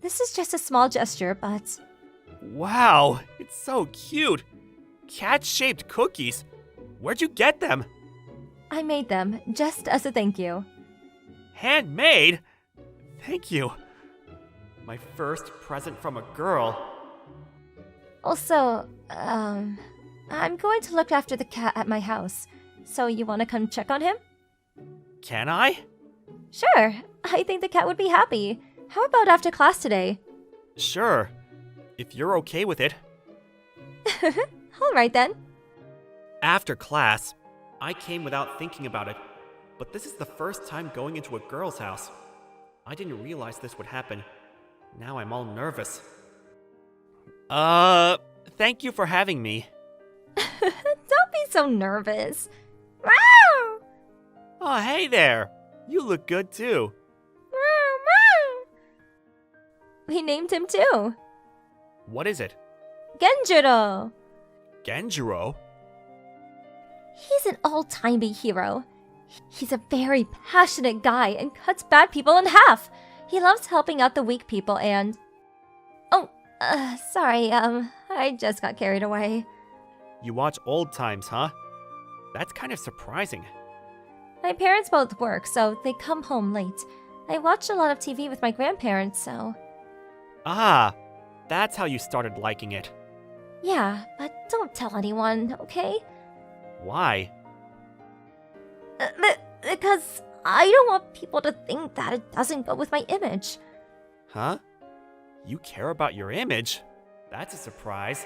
This is just a small gesture, but... Wow, it's so cute. Cat-shaped cookies. Where'd you get them? I made them, just as a thank you. Handmade? Thank you. My first present from a girl. Also, I'm going to look after the cat at my house. So you want to come check on him? Can I? Sure, I think the cat would be happy. How about after class today? Sure, if you're okay with it. Alright then. After class, I came without thinking about it, but this is the first time going into a girl's house. I didn't realize this would happen. Now I'm all nervous. Thank you for having me. Don't be He's so nervous. Meow! Oh, hey there. You look good too. We named him too. What is it? Genjiro. Genjiro? He's an old-timey hero. He's a very passionate guy and cuts bad people in half. He loves helping out the weak people and... Oh, sorry, I just got carried away. You watch old times, huh? That's kind of surprising. My parents both work, so they come home late. I watched a lot of TV with my grandparents, so... Ah, that's how you started liking it. Yeah, but don't tell anyone, okay? Why? Because I don't want people to think that it doesn't go with my image. Huh? You care about your image? That's a surprise.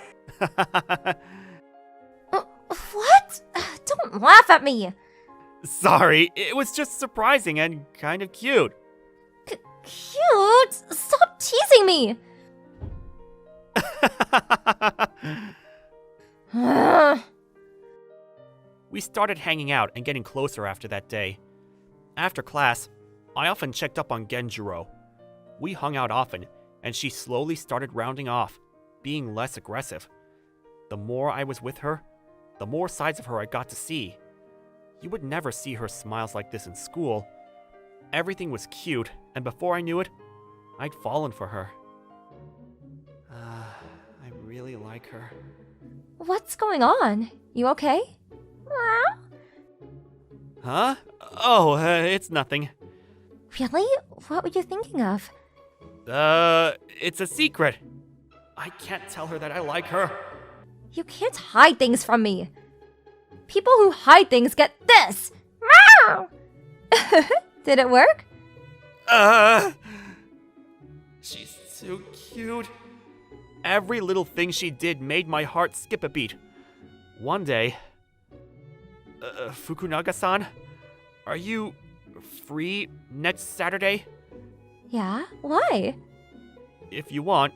What? Don't laugh at me! Sorry, it was just surprising and kind of cute. Cute? Stop teasing me! We started hanging out and getting closer after that day. After class, I often checked up on Genjiro. We hung out often, and she slowly started rounding off, being less aggressive. The more I was with her, the more sides of her I got to see. You would never see her smiles like this in school. Everything was cute, and before I knew it, I'd fallen for her. I really like her. What's going on? You okay? Huh? Oh, it's nothing. Really? What were you thinking of? It's a secret. I can't tell her that I like her. You can't hide things from me. People who hide things get this. Did it work? She's so cute. Every little thing she did made my heart skip a beat. One day, Fukunaga-san, are you free next Saturday? Yeah? Why? If you want,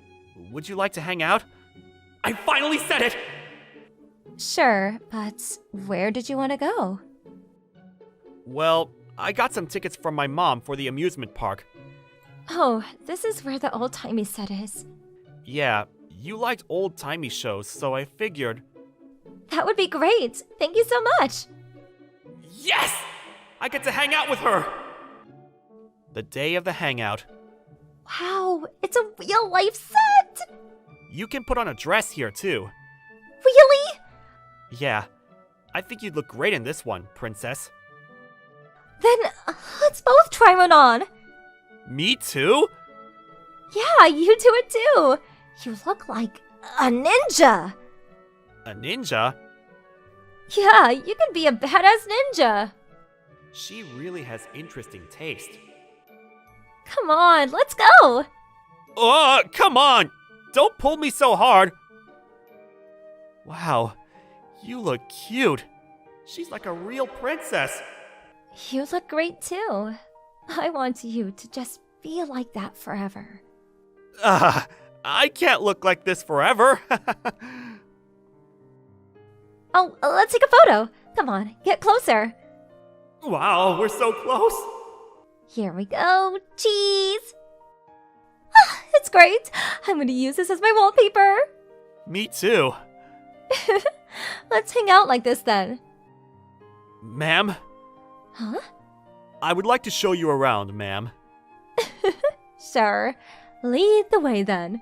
would you like to hang out? I finally said it! Sure, but where did you want to go? Well, I got some tickets from my mom for the amusement park. Oh, this is where the old-timey set is. Yeah, you liked old-timey shows, so I figured... That would be great. Thank you so much. Yes! I get to hang out with her! The day of the hangout. Wow, it's a real-life set! You can put on a dress here, too. Really? Yeah, I think you'd look great in this one, princess. Then let's both try one on. Me too? Yeah, you do it too. You look like a ninja. A ninja? Yeah, you can be a badass ninja. She really has interesting taste. Come on, let's go. Oh, come on! Don't pull me so hard! Wow, you look cute. She's like a real princess. You look great too. I want you to just be like that forever. I can't look like this forever. Oh, let's take a photo. Come on, get closer. Wow, we're so close. Here we go. Cheese. It's great. I'm going to use this as my wallpaper. Me too. Let's hang out like this then. Ma'am? Huh? I would like to show you around, ma'am. Sure. Lead the way then.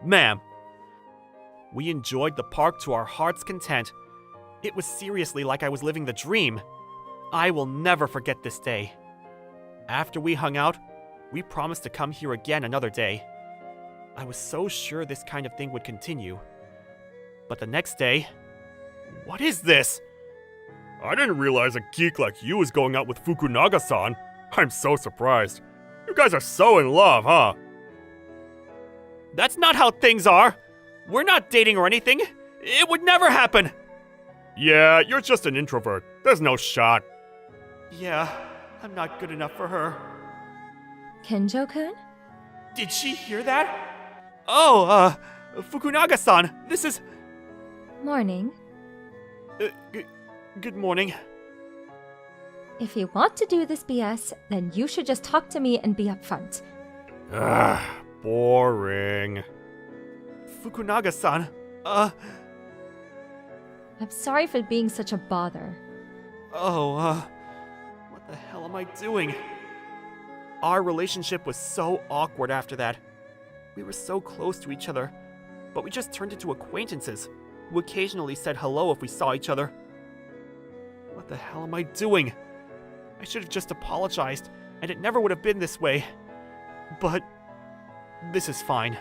Ma'am, we enjoyed the park to our heart's content. It was seriously like I was living the dream. I will never forget this day. After we hung out, we promised to come here again another day. I was so sure this kind of thing would continue. But the next day... What is this? I didn't realize a geek like you was going out with Fukunaga-san. I'm so surprised. You guys are so in love, huh? That's not how things are. We're not dating or anything. It would never happen. Yeah, you're just an introvert. There's no shot. Yeah, I'm not good enough for her. Kenjo-kun? Did she hear that? Oh, Fukunaga-san, this is... Morning. Good morning. If you want to do this BS, then you should just talk to me and be upfront. Ugh, boring. Fukunaga-san, I'm sorry for being such a bother. What the hell am I doing? Our relationship was so awkward after that. We were so close to each other, but we just turned into acquaintances who occasionally said hello if we saw each other. What the hell am I doing? I should have just apologized, and it never would have been this way. But this is fine.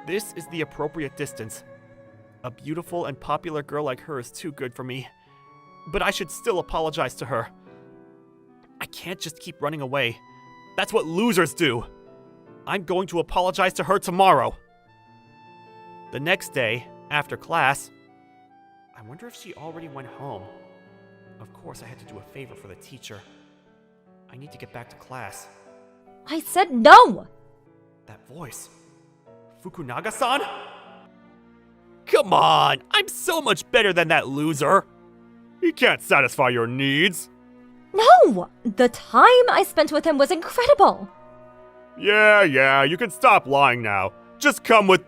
This is the appropriate distance. A beautiful and popular girl like her is too good for me. But I should still apologize to her. I can't just keep running away. That's what losers do. I'm going to apologize to her tomorrow. The next day, after class, I wonder if she already went home. Of course, I had to do a favor for the teacher. I need to get back to class. I said no! That voice. Fukunaga-san? Come on, I'm so much better than that loser. He can't satisfy your needs. No! The time I spent with him was incredible! Yeah, you can stop lying now. Just come with...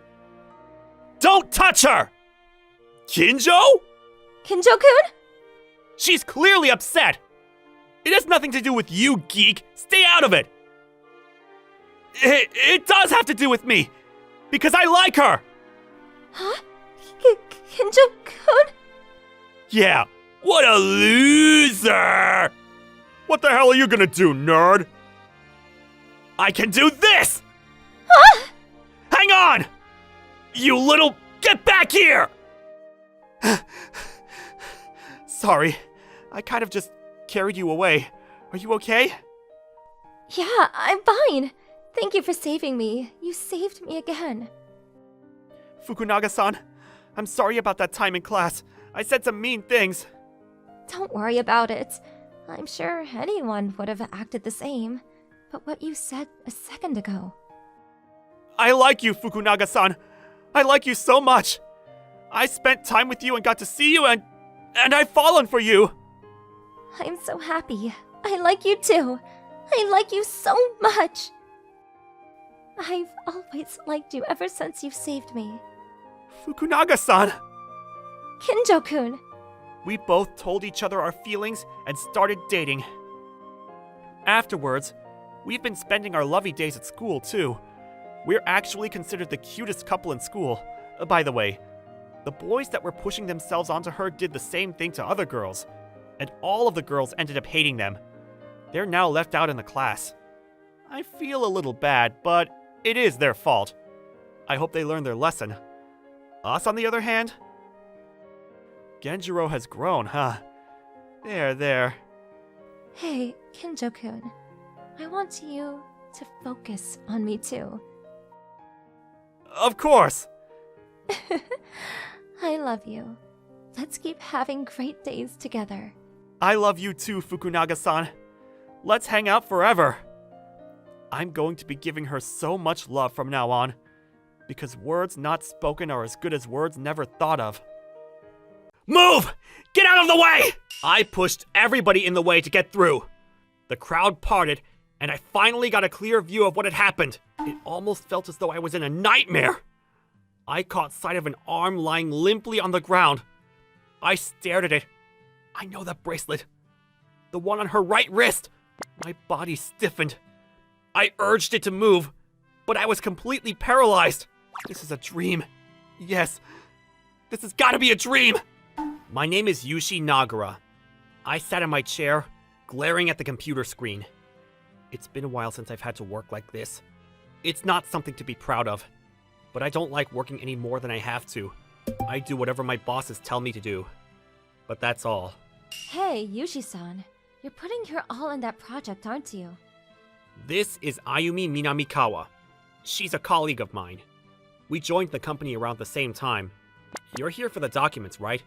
Don't touch her! Kinjo? Kinjo-kun? She's clearly upset. It has nothing to do with you, geek. Stay out of it. It does have to do with me. Because I like her. Huh? Kinjo-kun? Yeah, what a loser! What the hell are you gonna do, nerd? I can do this! Huh? Hang on! You little... Get back here! Sorry, I kind of just carried you away. Are you okay? Yeah, I'm fine. Thank you for saving me. You saved me again. Fukunaga-san, I'm sorry about that time in class. I said some mean things. Don't worry about it. I'm sure anyone would have acted the same. But what you said a second ago... I like you, Fukunaga-san. I like you so much. I spent time with you and got to see you and I've fallen for you. I'm so happy. I like you too. I like you so much. I've always liked you ever since you saved me. Fukunaga-san. Kinjo-kun. We both told each other our feelings and started dating. Afterwards, we've been spending our lovey days at school too. We're actually considered the cutest couple in school. By the way, the boys that were pushing themselves onto her did the same thing to other girls, and all of the girls ended up hating them. They're now left out in the class. I feel a little bad, but it is their fault. I hope they learn their lesson. Us, on the other hand? Genjiro has grown, huh? There. Hey, Kinjo-kun. I want you to focus on me too. Of course! I love you. Let's keep having great days together. I love you too, Fukunaga-san. Let's hang out forever. I'm going to be giving her so much love from now on, because words not spoken are as good as words never thought of. Move! Get out of the way! I pushed everybody in the way to get through. The crowd parted, and I finally got a clear view of what had happened. It almost felt as though I was in a nightmare. I caught sight of an arm lying limply on the ground. I stared at it. I know that bracelet. The one on her right wrist. My body stiffened. I urged it to move, but I was completely paralyzed. This is a dream. Yes, this has got to be a dream. My name is Yushi Nagara. I sat in my chair, glaring at the computer screen. It's been a while since I've had to work like this. It's not something to be proud of, but I don't like working any more than I have to. I do whatever my bosses tell me to do. But that's all. Hey, Yushi-san. You're putting your all in that project, aren't you? This is Ayumi Minamikawa. She's a colleague of mine. We joined the company around the same time. You're here for the documents, right?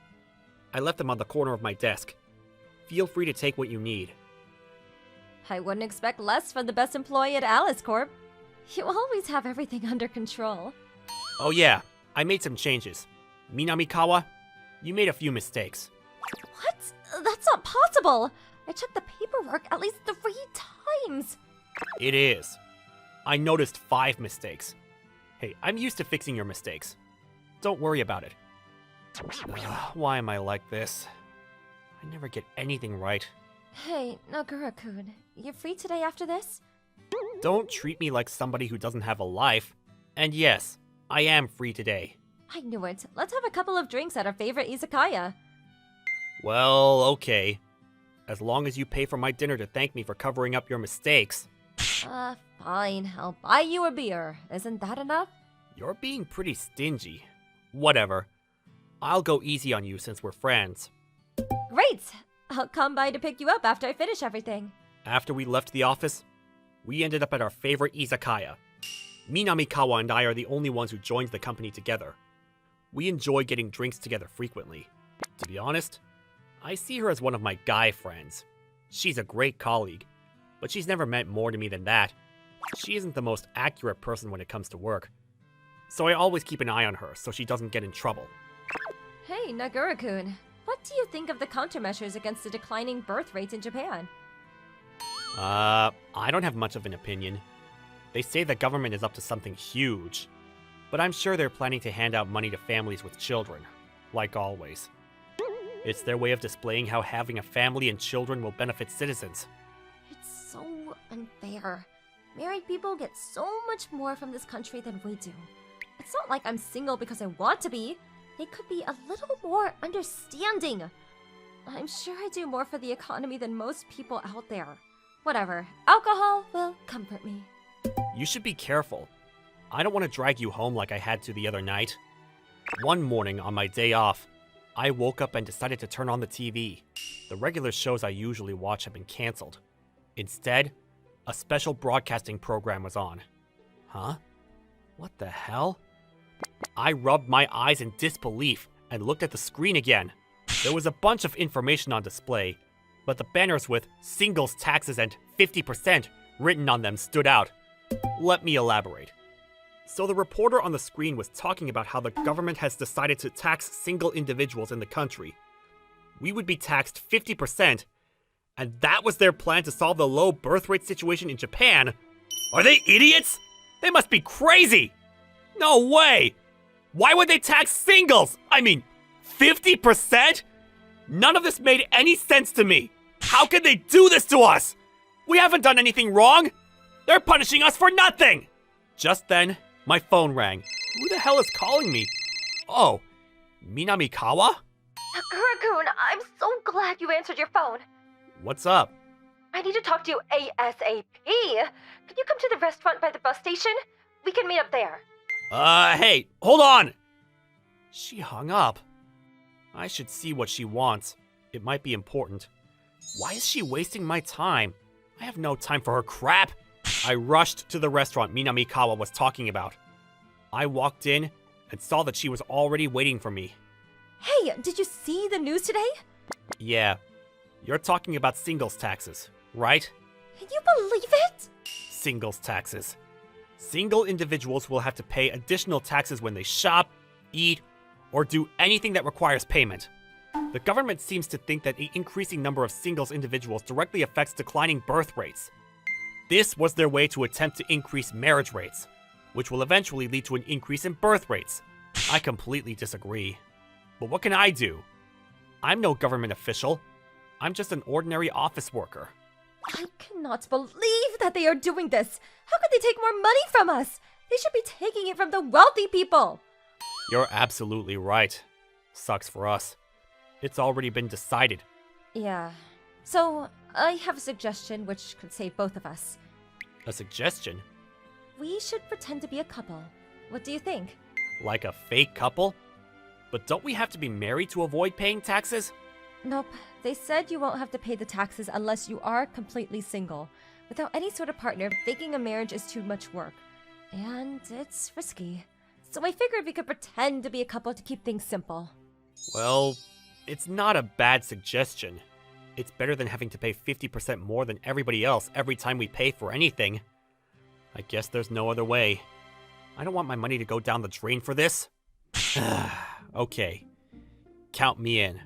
I left them on the corner of my desk. Feel free to take what you need. I wouldn't expect less from the best employee at Alice Corp. You always have everything under control. Oh yeah, I made some changes. Minamikawa, you made a few mistakes. What? That's not possible! I checked the paperwork at least 3 times! It is. I noticed 5 mistakes. Hey, I'm used to fixing your mistakes. Don't worry about it. Why am I like this? I never get anything right. Hey, Nagura-kun, you're free today after this? Don't treat me like somebody who doesn't have a life. And yes, I am free today. I knew it. Let's have a couple of drinks at our favorite izakaya. Well, okay. As long as you pay for my dinner to thank me for covering up your mistakes. Fine. I'll buy you a beer. Isn't that enough? You're being pretty stingy. Whatever. I'll go easy on you since we're friends. Great! I'll come by to pick you up after I finish everything. After we left the office, we ended up at our favorite izakaya. Minamikawa and I are the only ones who joined the company together. We enjoy getting drinks together frequently. To be honest, I see her as one of my guy friends. She's a great colleague, but she's never meant more to me than that. She isn't the most accurate person when it comes to work, so I always keep an eye on her so she doesn't get in trouble. Hey, Nagura-kun. What do you think of the countermeasures against the declining birth rate in Japan? I don't have much of an opinion. They say the government is up to something huge, but I'm sure they're planning to hand out money to families with children, like always. It's their way of displaying how having a family and children will benefit citizens. It's so unfair. Married people get so much more from this country than we do. It's not like I'm single because I want to be. They could be a little more understanding. I'm sure I do more for the economy than most people out there. Whatever. Alcohol will comfort me. You should be careful. I don't want to drag you home like I had to the other night. One morning on my day off, I woke up and decided to turn on the TV. The regular shows I usually watch have been canceled. Instead, a special broadcasting program was on. Huh? What the hell? I rubbed my eyes in disbelief and looked at the screen again. There was a bunch of information on display, but the banners with singles taxes and 50% written on them stood out. Let me elaborate. So the reporter on the screen was talking about how the government has decided to tax single individuals in the country. We would be taxed 50%, and that was their plan to solve the low birth rate situation in Japan. Are they idiots? They must be crazy! No way! Why would they tax singles? I mean, 50%? None of this made any sense to me. How could they do this to us? We haven't done anything wrong. They're punishing us for nothing. Just then, my phone rang. Who the hell is calling me? Oh, Minamikawa? Nagura-kun, I'm so glad you answered your phone. What's up? I need to talk to you ASAP. Can you come to the restaurant by the bus station? We can meet up there. Hey, hold on! She hung up. I should see what she wants. It might be important. Why is she wasting my time? I have no time for her crap. I rushed to the restaurant Minamikawa was talking about. I walked in and saw that she was already waiting for me. Hey, did you see the news today? Yeah, you're talking about singles taxes, right? Can you believe it? Singles taxes. Single individuals will have to pay additional taxes when they shop, eat, or do anything that requires payment. The government seems to think that an increasing number of singles individuals directly affects declining birth rates. This was their way to attempt to increase marriage rates, which will eventually lead to an increase in birth rates. I completely disagree. But what can I do? I'm no government official. I'm just an ordinary office worker. I cannot believe that they are doing this. How could they take more money from us? They should be taking it from the wealthy people. You're absolutely right. Sucks for us. It's already been decided. Yeah. So, I have a suggestion which could save both of us. A suggestion? We should pretend to be a couple. What do you think? Like a fake couple? But don't we have to be married to avoid paying taxes? Nope. They said you won't have to pay the taxes unless you are completely single. Without any sort of partner, faking a marriage is too much work. And it's risky. So I figured we could pretend to be a couple to keep things simple. Well, it's not a bad suggestion. It's better than having to pay 50% more than everybody else every time we pay for anything. I guess there's no other way. I don't want my money to go down the drain for this. Okay. Count me in.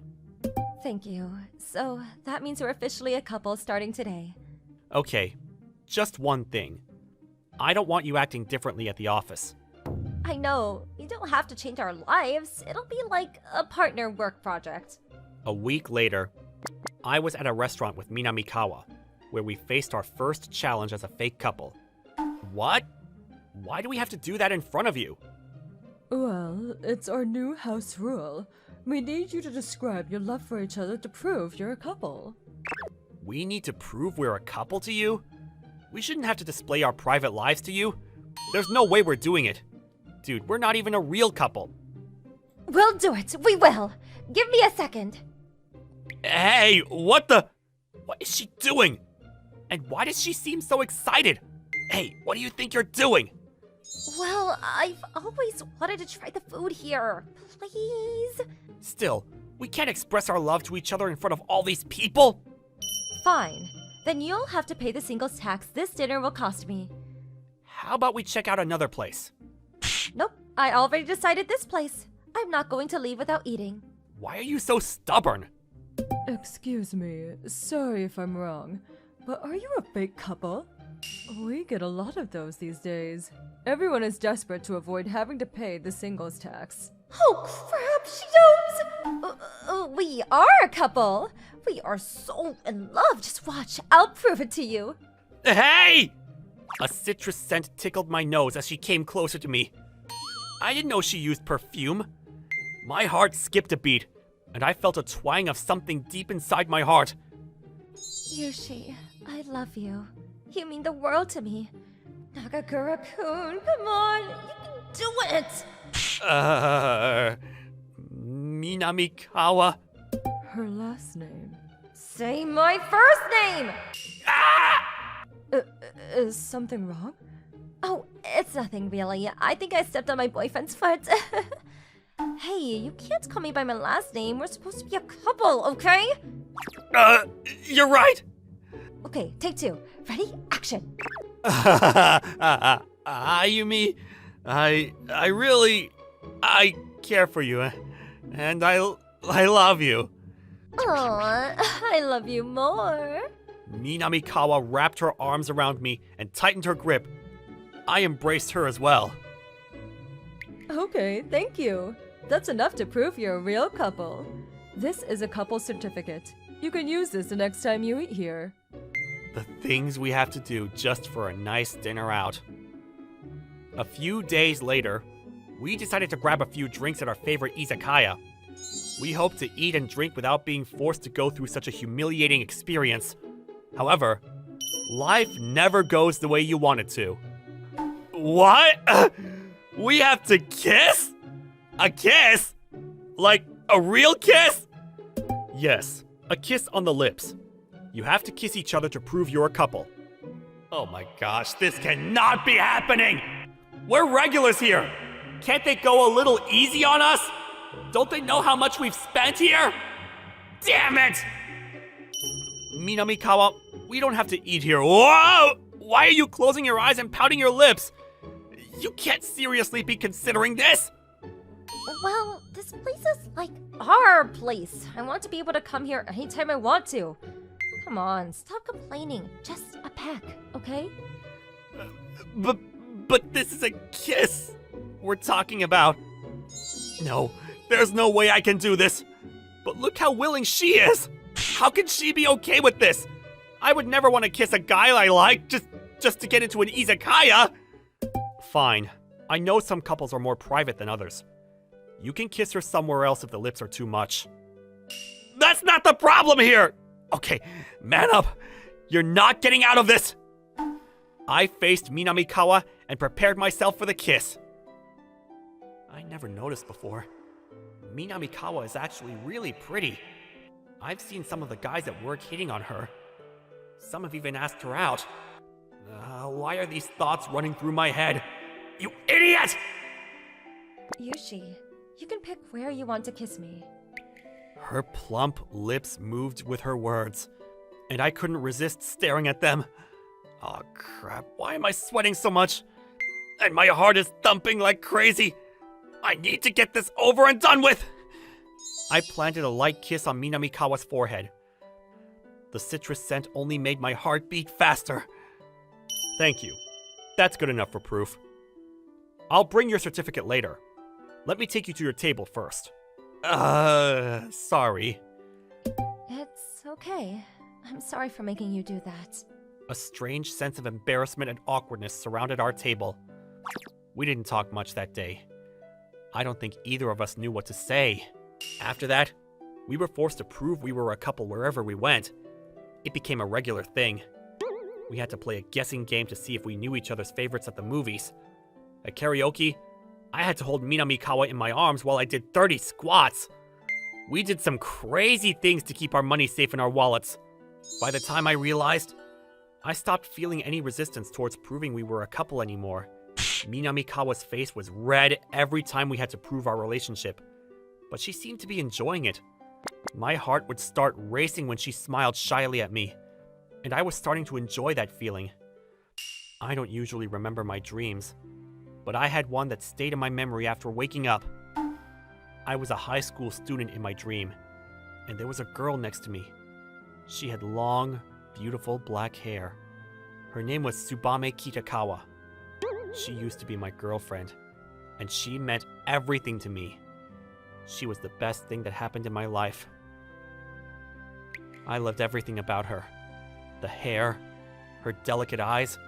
Thank you. So, that means we're officially a couple starting today. Okay, just one thing. I don't want you acting differently at the office. I know, you don't have to change our lives. It'll be like a partner work project. A week later, I was at a restaurant with Minamikawa, where we faced our first challenge as a fake couple. What? Why do we have to do that in front of you? Well, it's our new house rule. We need you to describe your love for each other to prove you're a couple. We need to prove we're a couple to you? We shouldn't have to display our private lives to you. There's no way we're doing it. Dude, we're not even a real couple. We'll do it. We will. Give me a second. Hey, what the? What is she doing? And why does she seem so excited? Hey, what do you think you're doing? Well, I've always wanted to try the food here. Please? Still, we can't express our love to each other in front of all these people? Fine. Then you'll have to pay the singles tax this dinner will cost me. How about we check out another place? Nope, I already decided this place. I'm not going to leave without eating. Why are you so stubborn? Excuse me, sorry if I'm wrong, but are you a fake couple? We get a lot of those these days. Everyone is desperate to avoid having to pay the singles tax. Oh crap, she knows! We are a couple. We are so in love. Just watch, I'll prove it to you. Hey! A citrus scent tickled my nose as she came closer to me. I didn't know she used perfume. My heart skipped a beat, and I felt a twang of something deep inside my heart. Yushi, I love you. You mean the world to me. Nagakura-kun, come on, you can do it! Minamikawa. Her last name. Say my first name! Is something wrong? Oh, it's nothing really. I think I stepped on my boyfriend's foot. Hey, you can't call me by my last name. We're supposed to be a couple, okay? You're right. Okay, take two. Ready? Action. Ayumi, I care for you, and I love you. Aw, I love you more. Minamikawa wrapped her arms around me and tightened her grip. I embraced her as well. Okay, thank you. That's enough to prove you're a real couple. This is a couple certificate. You can use this the next time you eat here. The things we have to do just for a nice dinner out. A few days later, we decided to grab a few drinks at our favorite izakaya. We hoped to eat and drink without being forced to go through such a humiliating experience. However, life never goes the way you want it to. What? We have to kiss? A kiss? Like a real kiss? Yes, a kiss on the lips. You have to kiss each other to prove you're a couple. Oh my gosh, this cannot be happening! We're regulars here! Can't they go a little easy on us? Don't they know how much we've spent here? Damn it! Minamikawa, we don't have to eat here. Whoa! Why are you closing your eyes and pouting your lips? You can't seriously be considering this! Well, this place is like our place. I want to be able to come here anytime I want to. Come on, stop complaining. Just a peck, okay? But this is a kiss we're talking about. No, there's no way I can do this. But look how willing she is. How can she be okay with this? I would never want to kiss a guy I like just to get into an izakaya. Fine. I know some couples are more private than others. You can kiss her somewhere else if the lips are too much. That's not the problem here! Okay, man up. You're not getting out of this! I faced Minamikawa and prepared myself for the kiss. I never noticed before. Minamikawa is actually really pretty. I've seen some of the guys at work hitting on her. Some have even asked her out. Why are these thoughts running through my head? You idiot! Yushi, you can pick where you want to kiss me. Her plump lips moved with her words, and I couldn't resist staring at them. Oh crap, why am I sweating so much? And my heart is thumping like crazy. I need to get this over and done with. I planted a light kiss on Minamikawa's forehead. The citrus scent only made my heart beat faster. Thank you. That's good enough for proof. I'll bring your certificate later. Let me take you to your table first. Sorry. It's okay. I'm sorry for making you do that. A strange sense of embarrassment and awkwardness surrounded our table. We didn't talk much that day. I don't think either of us knew what to say. After that, we were forced to prove we were a couple wherever we went. It became a regular thing. We had to play a guessing game to see if we knew each other's favorites at the movies. At karaoke, I had to hold Minamikawa in my arms while I did 30 squats. We did some crazy things to keep our money safe in our wallets. By the time I realized, I stopped feeling any resistance towards proving we were a couple anymore. Minamikawa's face was red every time we had to prove our relationship, but she seemed to be enjoying it. My heart would start racing when she smiled shyly at me, and I was starting to enjoy that feeling. I don't usually remember my dreams, but I had one that stayed in my memory after waking up. I was a high school student in my dream, and there was a girl next to me. She had long, beautiful black hair. Her name was Tsubame Kitakawa. She used to be my girlfriend, and she meant everything to me. She was the best thing that happened in my life. I loved everything about her. The hair, her delicate eyes,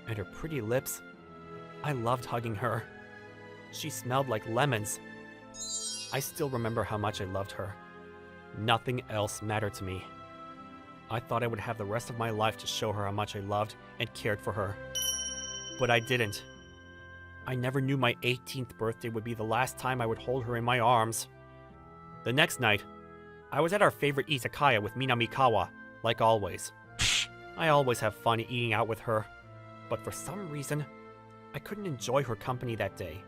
and her pretty lips. I loved hugging her. She smelled like lemons. I still remember how much I loved her. Nothing else mattered to me. I thought I would have the rest of my life to show her how much I loved and cared for her. But I didn't. I never knew my 18th birthday would be the last time I would hold her in my arms. The next night, I was at our favorite izakaya with Minamikawa, like always. I always have fun eating out with her, but for some reason, I couldn't enjoy her company that day.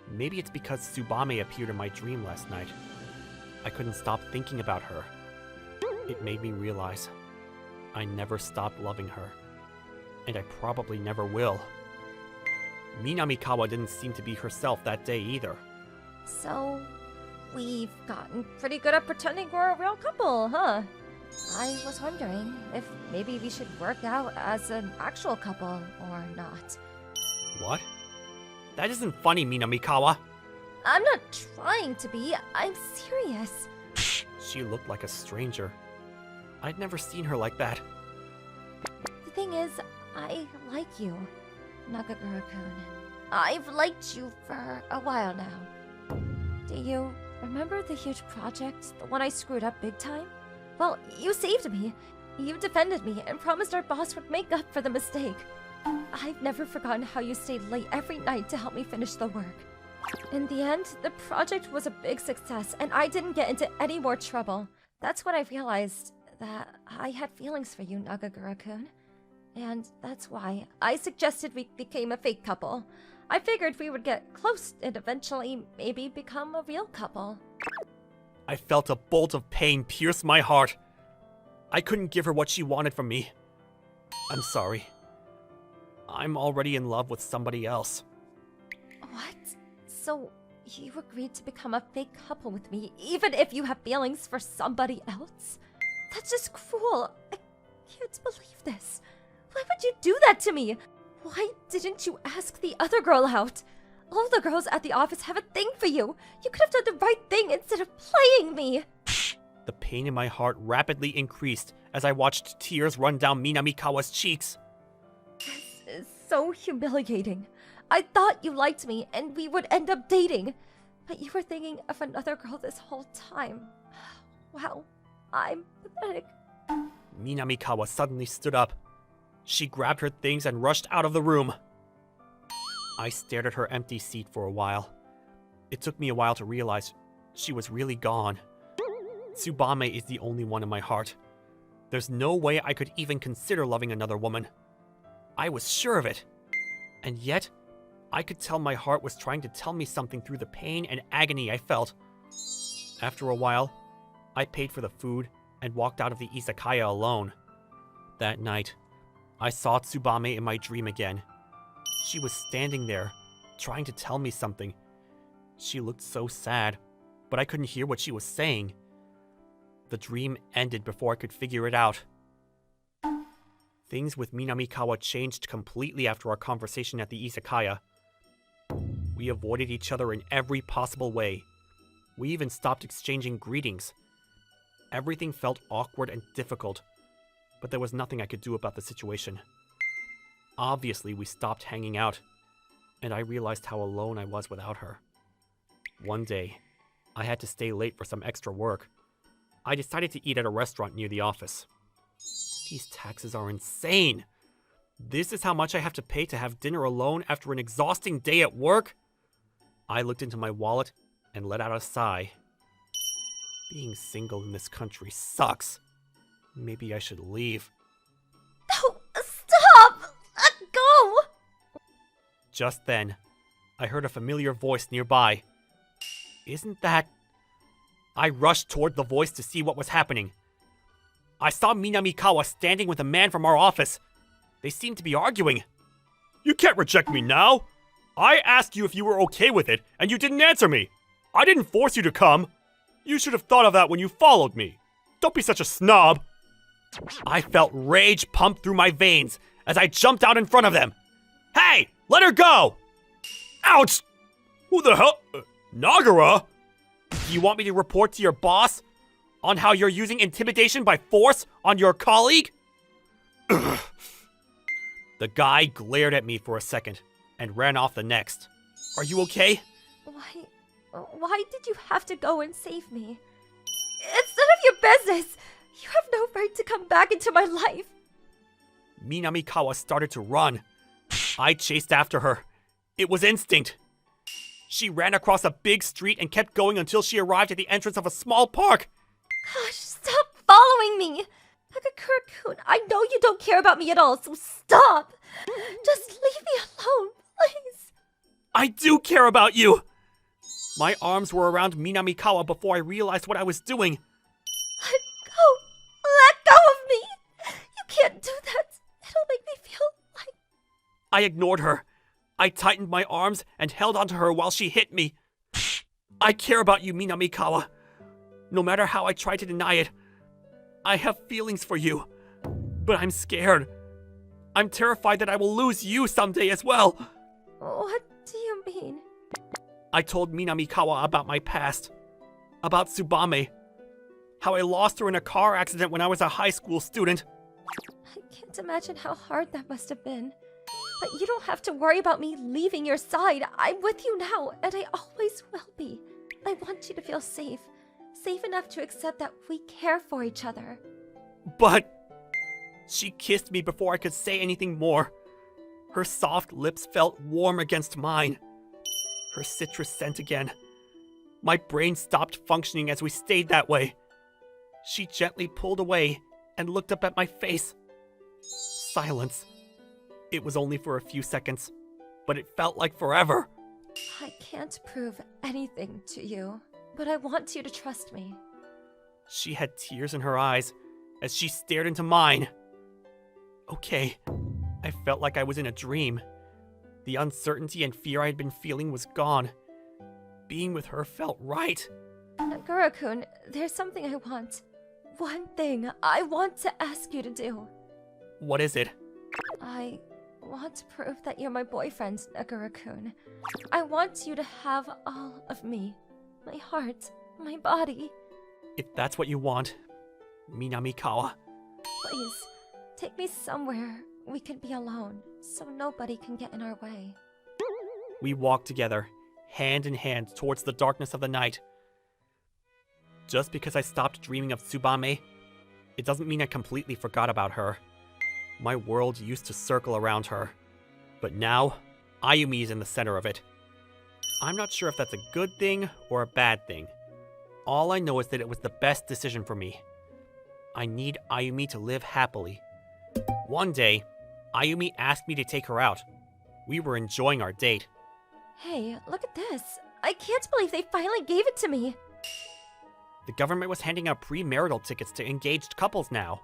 Maybe it's because Tsubame appeared in my dream last night. I couldn't stop thinking about her. It made me realize I never stopped loving her, and I probably never will. Minamikawa didn't seem to be herself that day either. So, we've gotten pretty good at pretending we're a real couple, huh? I was wondering if maybe we should work out as an actual couple or not. What? That isn't funny, Minamikawa. I'm not trying to be, I'm serious. She looked like a stranger. I'd never seen her like that. The thing is, I like you, Nagagura-kun. I've liked you for a while now. Do you remember the huge project, the one I screwed up big time? Well, you saved me. You defended me and promised our boss would make up for the mistake. I've never forgotten how you stayed late every night to help me finish the work. In the end, the project was a big success and I didn't get into any more trouble. That's when I realized that I had feelings for you, Nagagura-kun. And that's why I suggested we became a fake couple. I figured we would get close and eventually maybe become a real couple. I felt a bolt of pain pierce my heart. I couldn't give her what she wanted from me. I'm sorry. I'm already in love with somebody else. What? So you agreed to become a fake couple with me, even if you have feelings for somebody else? That's just cruel. I can't believe this. Why would you do that to me? Why didn't you ask the other girl out? All the girls at the office have a thing for you. You could have done the right thing instead of playing me. The pain in my heart rapidly increased as I watched tears run down Minamikawa's cheeks. This is so humiliating. I thought you liked me and we would end up dating. But you were thinking of another girl this whole time. Wow, I'm pathetic. Minamikawa suddenly stood up. She grabbed her things and rushed out of the room. I stared at her empty seat for a while. It took me a while to realize she was really gone. Tsubame is the only one in my heart. There's no way I could even consider loving another woman. I was sure of it. And yet, I could tell my heart was trying to tell me something through the pain and agony I felt. After a while, I paid for the food and walked out of the izakaya alone. That night, I saw Tsubame in my dream again. She was standing there, trying to tell me something. She looked so sad. but I couldn't hear what she was saying. The dream ended before I could figure it out. Things with Minamikawa changed completely after our conversation at the izakaya. We avoided each other in every possible way. We even stopped exchanging greetings. Everything felt awkward and difficult, but there was nothing I could do about the situation. Obviously, we stopped hanging out, and I realized how alone I was without her. One day, I had to stay late for some extra work. I decided to eat at a restaurant near the office. These taxes are insane! This is how much I have to pay to have dinner alone after an exhausting day at work? I looked into my wallet and let out a sigh. Being single in this country sucks. Maybe I should leave. No, stop! Let go! Just then, I heard a familiar voice nearby. Isn't that... I rushed toward the voice to see what was happening. I saw Minamikawa standing with a man from our office. They seemed to be arguing. You can't reject me now! I asked you if you were okay with it, and you didn't answer me! I didn't force you to come! You should have thought of that when you followed me! Don't be such a snob! I felt rage pump through my veins as I jumped out in front of them. Hey! Let her go! Ouch! Who the hell? Nagara? Do you want me to report to your boss on how you're using intimidation by force on your colleague? The guy glared at me for a second and ran off the next. Are you okay? Why did you have to go and save me? It's none of your business! You have no right to come back into my life! Minamikawa started to run. I chased after her. It was instinct. She ran across a big street and kept going until she arrived at the entrance of a small park. Gosh, stop following me! Nagakura-kun, I know you don't care about me at all, so stop! Just leave me alone, please! I do care about you! My arms were around Minamikawa before I realized what I was doing. Let go! Let go of me! You can't do that! It'll make me feel like... I ignored her. I tightened my arms and held onto her while she hit me. I care about you, Minamikawa. No matter how I try to deny it, I have feelings for you. But I'm scared. I'm terrified that I will lose you someday as well. What do you mean? I told Minamikawa about my past. About Tsubame. How I lost her in a car accident when I was a high school student. I can't imagine how hard that must have been. But you don't have to worry about me leaving your side. I'm with you now, and I always will be. I want you to feel safe. Safe enough to accept that we care for each other. But... She kissed me before I could say anything more. Her soft lips felt warm against mine. Her citrus scent again. My brain stopped functioning as we stayed that way. She gently pulled away and looked up at my face. Silence. It was only for a few seconds, but it felt like forever. I can't prove anything to you, but I want you to trust me. She had tears in her eyes as she stared into mine. Okay, I felt like I was in a dream. The uncertainty and fear I had been feeling was gone. Being with her felt right. Nagura-kun, there's something I want. One thing I want to ask you to do. What is it? I want to prove that you're my boyfriend, Nagura-kun. I want you to have all of me. My heart, my body. If that's what you want, Minamikawa. Please, take me somewhere we can be alone, so nobody can get in our way. We walked together, hand in hand towards the darkness of the night. Just because I stopped dreaming of Tsubame, it doesn't mean I completely forgot about her. My world used to circle around her, but now, Ayumi is in the center of it. I'm not sure if that's a good thing or a bad thing. All I know is that it was the best decision for me. I need Ayumi to live happily. One day, Ayumi asked me to take her out. We were enjoying our date. Hey, look at this. I can't believe they finally gave it to me. The government was handing out premarital tickets to engaged couples now.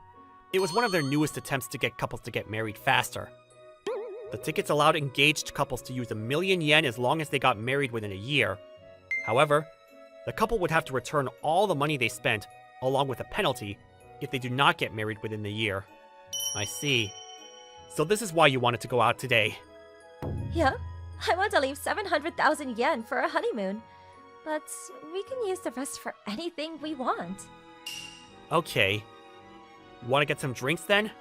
It was one of their newest attempts to get couples to get married faster. The tickets allowed engaged couples to use 1,000,000 yen as long as they got married within a year. However, The couple would have to return all the money they spent, along with a penalty, if they do not get married within the year. I see. So this is why you wanted to go out today. Yeah, I want to leave 700,000 yen for a honeymoon. But we can use the rest for anything we want. Okay. You want to get some drinks then?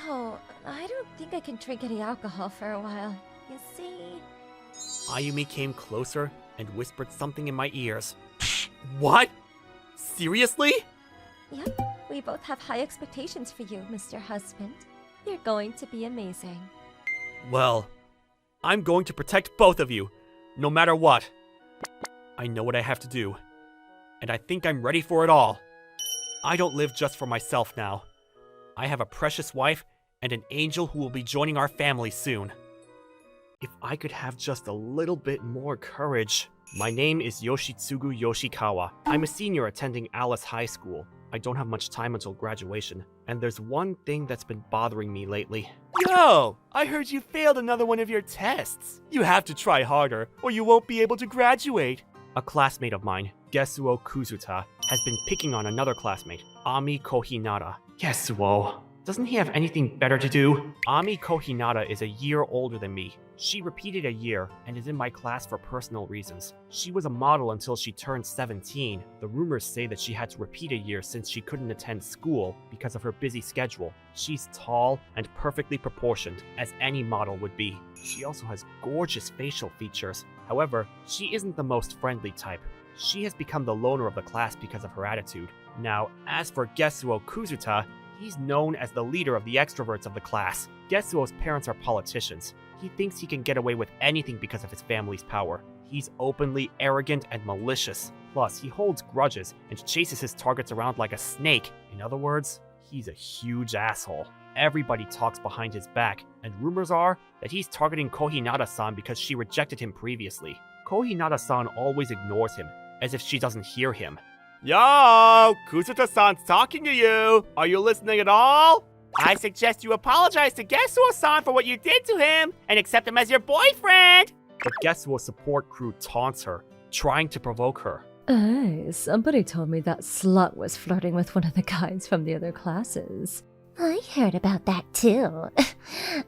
Oh, I don't think I can drink any alcohol for a while. You see... Ayumi came closer and whispered something in my ears. What? Seriously? Yep, we both have high expectations for you, Mr. Husband. You're going to be amazing. Well, I'm going to protect both of you, no matter what. I know what I have to do, and I think I'm ready for it all. I don't live just for myself now. I have a precious wife and an angel who will be joining our family soon. If I could have just a little bit more courage. My name is Yoshitsugu Yoshikawa. I'm a senior attending Alice High School. I don't have much time until graduation, and there's one thing that's been bothering me lately. Yo! I heard you failed another one of your tests. You have to try harder, or you won't be able to graduate. A classmate of mine, Gesuo Kuzuta, has been picking on another classmate, Ami Kohinata. Gesuo, doesn't he have anything better to do? Ami Kohinata is a year older than me. She repeated a year and is in my class for personal reasons. She was a model until she turned 17. The rumors say that she had to repeat a year since she couldn't attend school because of her busy schedule. She's tall and perfectly proportioned, as any model would be. She also has gorgeous facial features. However, she isn't the most friendly type. She has become the loner of the class because of her attitude. Now, as for Gesuo Kuzuta, he's known as the leader of the extroverts of the class. Gesuo's parents are politicians. He thinks he can get away with anything because of his family's power. He's openly arrogant and malicious. Plus, he holds grudges and chases his targets around like a snake. In other words, he's a huge asshole. Everybody talks behind his back, and rumors are that he's targeting Kohinata-san because she rejected him previously. Kohinata-san always ignores him, as if she doesn't hear him. Yo! Kuzuta-san's talking to you! Are you listening at all? I suggest you apologize to Gesuo-san for what you did to him, and accept him as your boyfriend! But Gesuo's support crew taunts her, trying to provoke her. Hey, somebody told me that slut was flirting with one of the guys from the other classes. I heard about that too.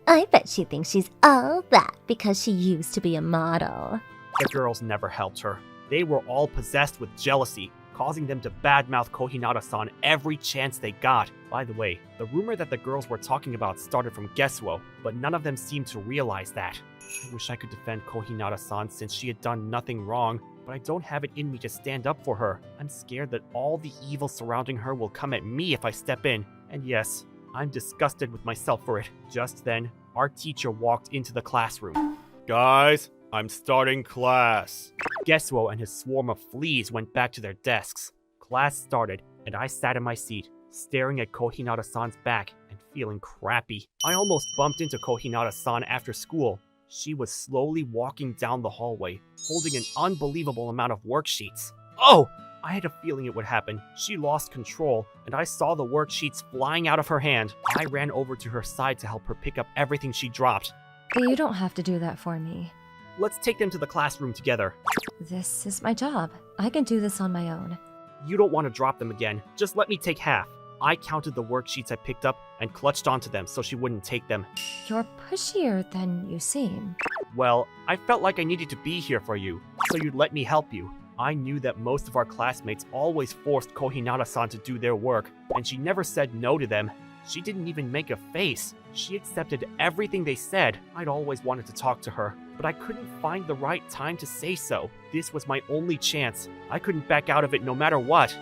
I bet she thinks she's all that because she used to be a model. The girls never helped her. They were all possessed with jealousy, causing them to badmouth Kohinata-san every chance they got. By the way, the rumor that the girls were talking about started from Gesuo, but none of them seemed to realize that. I wish I could defend Kohinata-san since she had done nothing wrong, but I don't have it in me to stand up for her. I'm scared that all the evil surrounding her will come at me if I step in. And yes, I'm disgusted with myself for it. Just then, our teacher walked into the classroom. Guys, I'm starting class. Gesuo and his swarm of fleas went back to their desks. Class started, and I sat in my seat, staring at Kohinata-san's back and feeling crappy. I almost bumped into Kohinata-san after school. She was slowly walking down the hallway, holding an unbelievable amount of worksheets. Oh! I had a feeling it would happen. She lost control, and I saw the worksheets flying out of her hand. I ran over to her side to help her pick up everything she dropped. You don't have to do that for me. Let's take them to the classroom together. This is my job. I can do this on my own. You don't want to drop them again. Just let me take half. I counted the worksheets I picked up and clutched onto them so she wouldn't take them. You're pushier than you seem. Well, I felt like I needed to be here for you, so you'd let me help you. I knew that most of our classmates always forced Kohinata-san to do their work, and she never said no to them. She didn't even make a face. She accepted everything they said. I'd always wanted to talk to her, but I couldn't find the right time to say so. This was my only chance. I couldn't back out of it no matter what.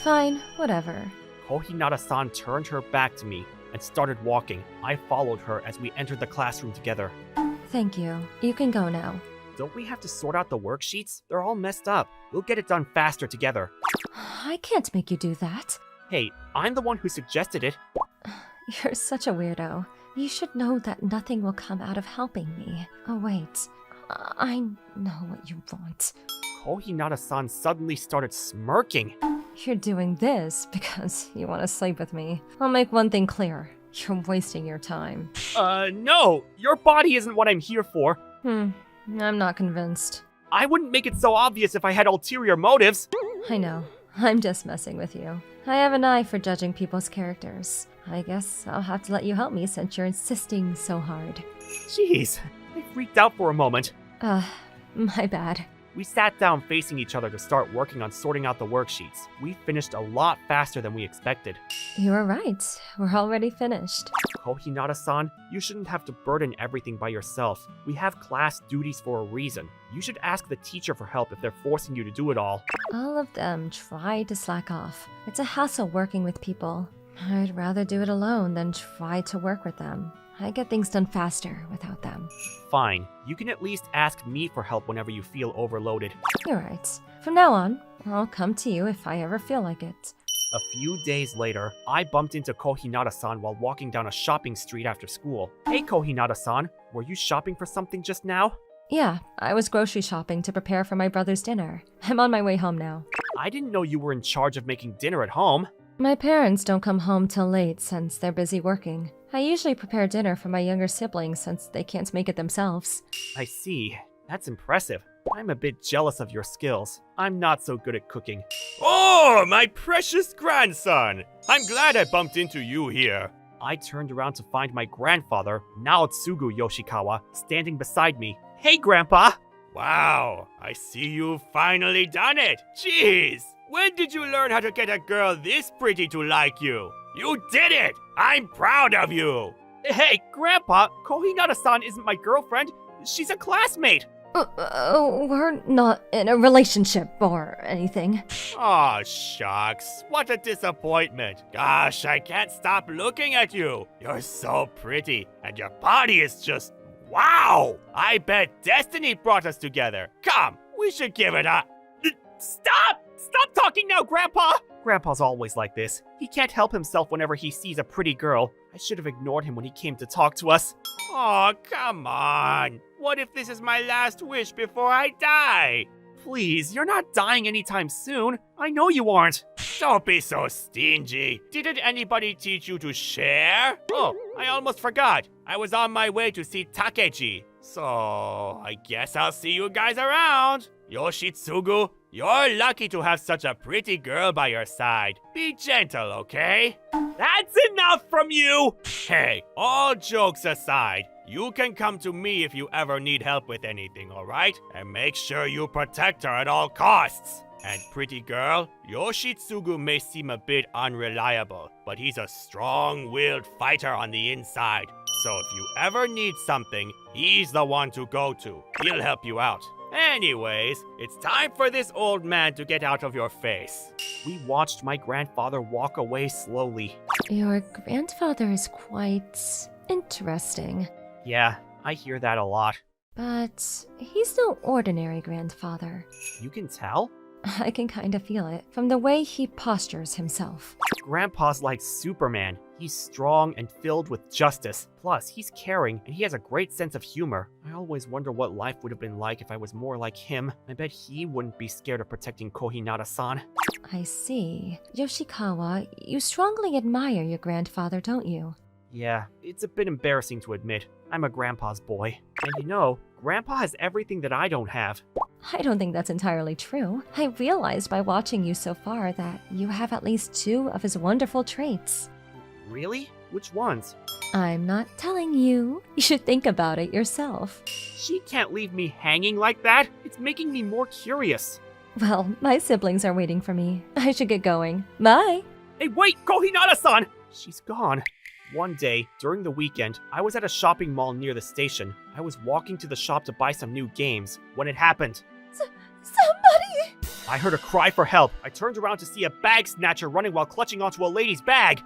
Fine, whatever. Kohinata-san turned her back to me and started walking. I followed her as we entered the classroom together. Thank you. You can go now. Don't we have to sort out the worksheets? They're all messed up. We'll get it done faster together. I can't make you do that. Hey, I'm the one who suggested it. You're such a weirdo. You should know that nothing will come out of helping me. Oh wait, I know what you want. Kohinata-san suddenly started smirking. You're doing this because you want to sleep with me. I'll make one thing clear. You're wasting your time. No! Your body isn't what I'm here for. I'm not convinced. I wouldn't make it so obvious if I had ulterior motives. I know. I'm just messing with you. I have an eye for judging people's characters. I guess I'll have to let you help me since you're insisting so hard. Jeez, I freaked out for a moment. My bad. We sat down facing each other to start working on sorting out the worksheets. We finished a lot faster than we expected. You were right. We're already finished. Kohinata-san, you shouldn't have to burden everything by yourself. We have class duties for a reason. You should ask the teacher for help if they're forcing you to do it all. All of them try to slack off. It's a hassle working with people. I'd rather do it alone than try to work with them. I get things done faster without them. Fine. You can at least ask me for help whenever you feel overloaded. You're right. From now on, I'll come to you if I ever feel like it. A few days later, I bumped into Kohinata-san while walking down a shopping street after school. Hey Kohinata-san, were you shopping for something just now? Yeah, I was grocery shopping to prepare for my brother's dinner. I'm on my way home now. I didn't know you were in charge of making dinner at home. My parents don't come home till late since they're busy working. I usually prepare dinner for my younger siblings since they can't make it themselves. I see. That's impressive. I'm a bit jealous of your skills. I'm not so good at cooking. Oh, my precious grandson! I'm glad I bumped into you here. I turned around to find my grandfather, Naotsugu Yoshikawa, standing beside me. Hey, Grandpa! Wow, I see you've finally done it. Jeez, when did you learn how to get a girl this pretty to like you? You did it! I'm proud of you! Hey, Grandpa, Kohinata-san isn't my girlfriend. She's a classmate. We're not in a relationship or anything. Aw, shucks. What a disappointment. Gosh, I can't stop looking at you. You're so pretty, and your body is just... wow! I bet destiny brought us together. Come, we should give it a... Stop! Stop talking now, Grandpa! Grandpa's always like this. He can't help himself whenever he sees a pretty girl. I should have ignored him when he came to talk to us. Oh, come on. What if this is my last wish before I die? Please, you're not dying anytime soon. I know you aren't. Don't be so stingy. Didn't anybody teach you to share? Oh, I almost forgot. I was on my way to see Takeji. So, I guess I'll see you guys around. Yoshitsugu, you're lucky to have such a pretty girl by your side. Be gentle, okay? That's enough from you! Hey, all jokes aside, you can come to me if you ever need help with anything, alright? And make sure you protect her at all costs. And pretty girl, Yoshitsugu may seem a bit unreliable, but he's a strong-willed fighter on the inside. So if you ever need something, he's the one to go to. He'll help you out. Anyways, it's time for this old man to get out of your face. We watched my grandfather walk away slowly. Your grandfather is quite interesting. Yeah, I hear that a lot. But he's no ordinary grandfather. You can tell? I can kind of feel it from the way he postures himself. Grandpa's like Superman. He's strong and filled with justice. Plus, he's caring and he has a great sense of humor. I always wonder what life would have been like if I was more like him. I bet he wouldn't be scared of protecting Kohinata-san. I see. Yoshikawa, you strongly admire your grandfather, don't you? Yeah, it's a bit embarrassing to admit. I'm a grandpa's boy. And you know, Grandpa has everything that I don't have. I don't think that's entirely true. I realized by watching you so far that you have at least 2 of his wonderful traits. Really? Which ones? I'm not telling you. You should think about it yourself. She can't leave me hanging like that. It's making me more curious. Well, my siblings are waiting for me. I should get going. Bye! Hey, wait! Kohinata-san! She's gone. One day, during the weekend, I was at a shopping mall near the station. I was walking to the shop to buy some new games when it happened. Somebody! I heard a cry for help. I turned around to see a bag snatcher running while clutching onto a lady's bag.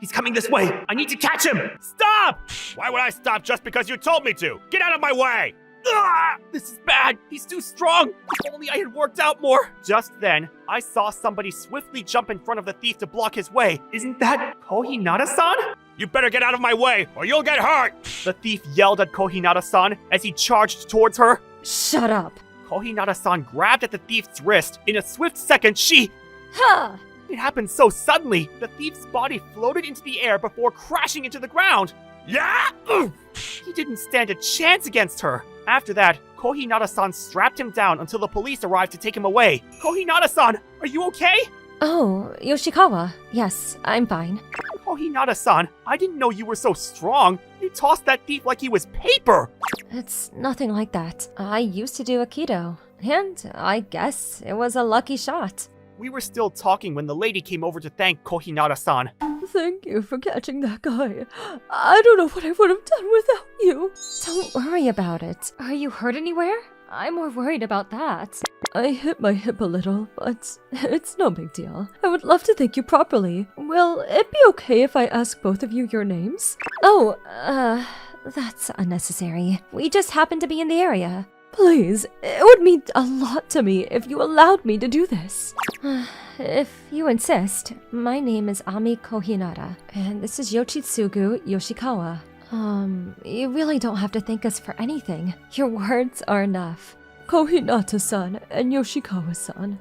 He's coming this way! I need to catch him! Stop! Why would I stop just because you told me to? Get out of my way! Ah, this is bad! He's too strong! If only I had worked out more! Just then, I saw somebody swiftly jump in front of the thief to block his way. Isn't that Kohinata-san? You better get out of my way, or you'll get hurt! The thief yelled at Kohinata-san as he charged towards her. Shut up! Kohinata-san grabbed at the thief's wrist. In a swift second, she... Ha! It happened so suddenly. The thief's body floated into the air before crashing into the ground. Yeah? He didn't stand a chance against her. After that, Kohinata-san strapped him down until the police arrived to take him away. Kohinata-san, are you okay? Oh, Yoshikawa. Yes, I'm fine. Kohinata-san, I didn't know you were so strong. You tossed that thief like he was paper. It's nothing like that. I used to do Aikido, and I guess it was a lucky shot. We were still talking when the lady came over to thank Kohinata-san. Thank you for catching that guy. I don't know what I would have done without you. Don't worry about it. Are you hurt anywhere? I'm more worried about that. I hit my hip a little, but it's no big deal. I would love to thank you properly. Will it be okay if I ask both of you your names? Oh, that's unnecessary. We just happen to be in the area. Please, it would mean a lot to me if you allowed me to do this. If you insist, my name is Ami Kohinata, and this is Yoshitsugu Yoshikawa. You really don't have to thank us for anything. Your words are enough. Kohinata-san and Yoshikawa-san,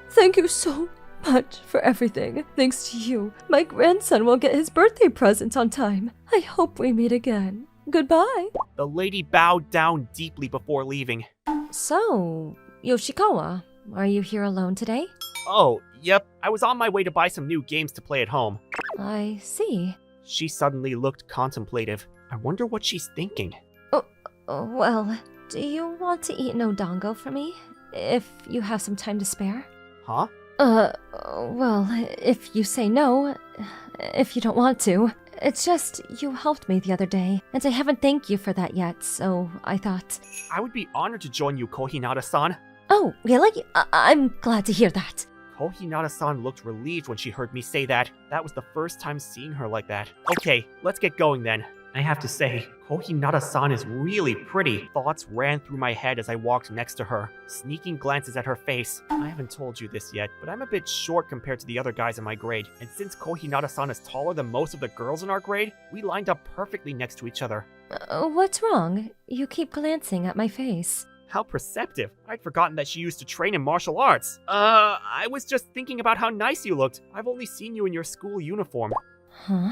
thank you so much for everything. Thanks to you, my grandson will get his birthday present on time. I hope we meet again. Goodbye. The lady bowed down deeply before leaving. So, Yoshikawa, are you here alone today? Oh, yep. I was on my way to buy some new games to play at home. I see. She suddenly looked contemplative. I wonder what she's thinking. Well, do you want to eat an odongo for me? If you have some time to spare? Huh? Well, if you say no, if you don't want to. It's just, you helped me the other day, and I haven't thanked you for that yet, so I thought... I would be honored to join you, Kohinata-san. Oh, really? I'm glad to hear that. Kohinata-san looked relieved when she heard me say that. That was the first time seeing her like that. Okay, let's get going then. I have to say, Kohinata-san is really pretty. Thoughts ran through my head as I walked next to her, sneaking glances at her face. I haven't told you this yet, but I'm a bit short compared to the other guys in my grade, and since Kohinata-san is taller than most of the girls in our grade, we lined up perfectly next to each other. What's wrong? You keep glancing at my face. How perceptive. I'd forgotten that she used to train in martial arts. I was just thinking about how nice you looked. I've only seen you in your school uniform. Huh?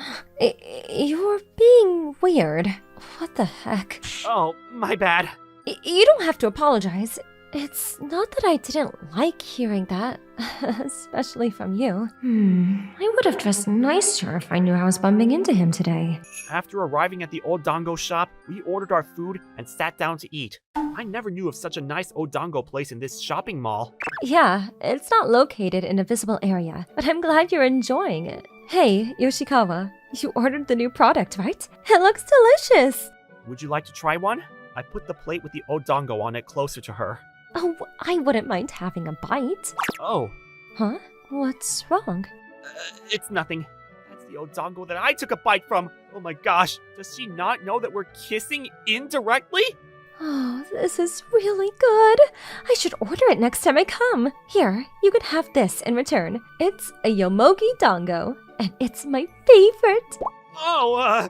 You're being weird. What the heck? Oh, my bad. You don't have to apologize. It's not that I didn't like hearing that, especially from you. I would have dressed nicer if I knew I was bumping into him today. After arriving at the odongo shop, we ordered our food and sat down to eat. I never knew of such a nice odongo place in this shopping mall. Yeah, it's not located in a visible area, but I'm glad you're enjoying it. Hey, Yoshikawa, you ordered the new product, right? It looks delicious! Would you like to try one? I put the plate with the odongo on it closer to her. Oh, I wouldn't mind having a bite. Oh. Huh? What's wrong? It's nothing. That's the odongo that I took a bite from. Oh my gosh, does she not know that we're kissing indirectly? Oh, this is really good. I should order it next time I come. Here, you can have this in return. It's a yomogi dango, and it's my favorite. Oh,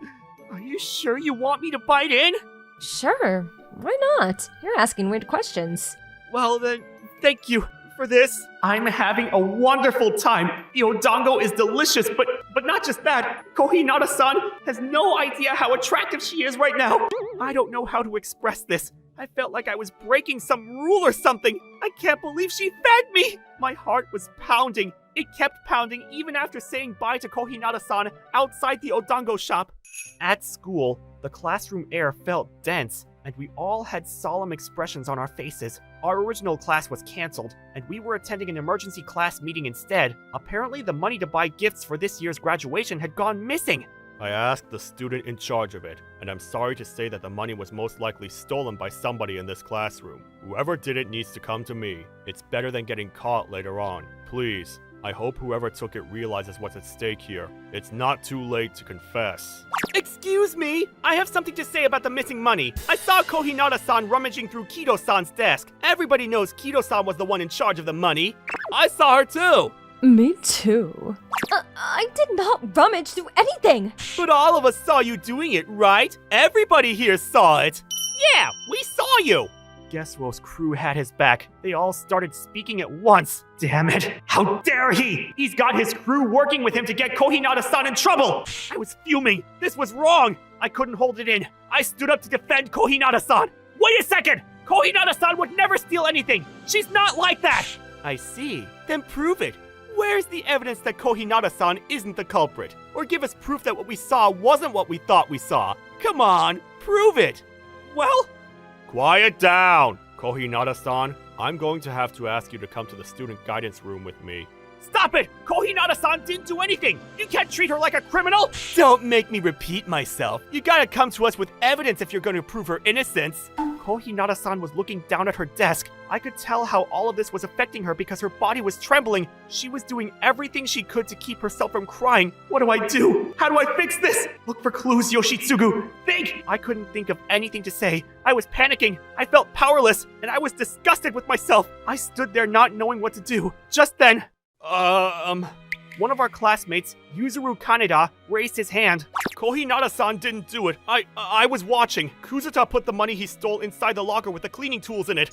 are you sure you want me to bite in? Sure, why not? You're asking weird questions. Well then, thank you for this. I'm having a wonderful time. The odongo is delicious, but not just that. Kohinata-san has no idea how attractive she is right now. I don't know how to express this. I felt like I was breaking some rule or something. I can't believe she fed me. My heart was pounding. It kept pounding even after saying bye to Kohinata-san outside the odongo shop. At school, the classroom air felt dense, and we all had solemn expressions on our faces. Our original class was cancelled, and we were attending an emergency class meeting instead. Apparently, the money to buy gifts for this year's graduation had gone missing. I asked the student in charge of it, and I'm sorry to say that the money was most likely stolen by somebody in this classroom. Whoever did it needs to come to me. It's better than getting caught later on. Please. I hope whoever took it realizes what's at stake here. It's not too late to confess. Excuse me? I have something to say about the missing money. I saw Kohinata-san rummaging through Kido-san's desk. Everybody knows Kido-san was the one in charge of the money. I saw her too. Me too. I did not rummage through anything. But all of us saw you doing it, right? Everybody here saw it. Yeah, we saw you. Guess Ro's crew had his back. They all started speaking at once. Damn it. How dare he? He's got his crew working with him to get Kohinata-san in trouble. I was fuming. This was wrong. I couldn't hold it in. I stood up to defend Kohinata-san. Wait a second! Kohinata-san would never steal anything! She's not like that! I see. Then prove it. Where's the evidence that Kohinata-san isn't the culprit? Or give us proof that what we saw wasn't what we thought we saw? Come on, prove it! Well... Quiet down! Kohinata-san, I'm going to have to ask you to come to the student guidance room with me. Stop it! Kohinata-san didn't do anything! You can't treat her like a criminal! Don't make me repeat myself. You gotta come to us with evidence if you're going to prove her innocence. Kohinata-san was looking down at her desk. I could tell how all of this was affecting her because her body was trembling. She was doing everything she could to keep herself from crying. What do I do? How do I fix this? Look for clues, Yoshitsugu. Think! I couldn't think of anything to say. I was panicking. I felt powerless, and I was disgusted with myself. I stood there not knowing what to do. Just then... One of our classmates, Yuzuru Kaneda, raised his hand. Kohinata-san didn't do it. I was watching. Kuzuta put the money he stole inside the locker with the cleaning tools in it.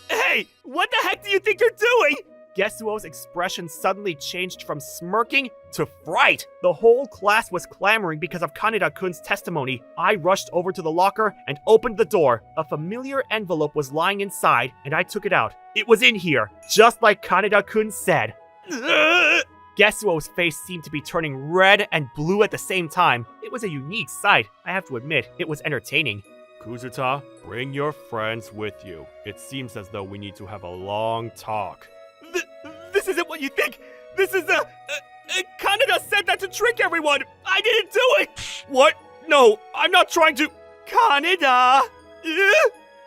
Hey! What the heck do you think you're doing? Gesuo's expression suddenly changed from smirking to fright. The whole class was clamoring because of Kaneda-kun's testimony. I rushed over to the locker and opened the door. A familiar envelope was lying inside, and I took it out. It was in here, just like Kaneda-kun said. Gesuo's face seemed to be turning red and blue at the same time. It was a unique sight. I have to admit, it was entertaining. Kuzuta, bring your friends with you. It seems as though we need to have a long talk. This isn't what you think! This is Kaneda said that to trick everyone! I didn't do it! What? No, I'm not trying to... Kaneda!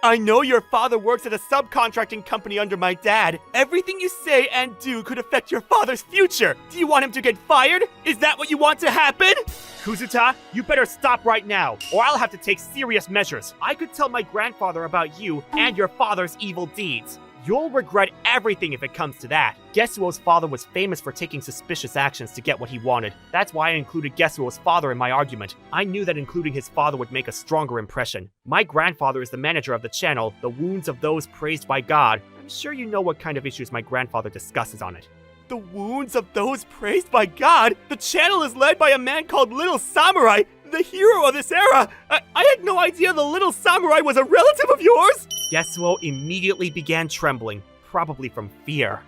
I know your father works at a subcontracting company under my dad. Everything you say and do could affect your father's future. Do you want him to get fired? Is that what you want to happen? Kuzuta, you better stop right now, or I'll have to take serious measures. I could tell my grandfather about you and your father's evil deeds. You'll regret everything if it comes to that. Gesuo's father was famous for taking suspicious actions to get what he wanted. That's why I included Gesuo's father in my argument. I knew that including his father would make a stronger impression. My grandfather is the manager of the channel, The Wounds of Those Praised by God. I'm sure you know what kind of issues my grandfather discusses on it. The Wounds of Those Praised by God? The channel is led by a man called Little Samurai, the hero of this era! I had no idea the Little Samurai was a relative of yours! Gesuo immediately began trembling, probably from fear.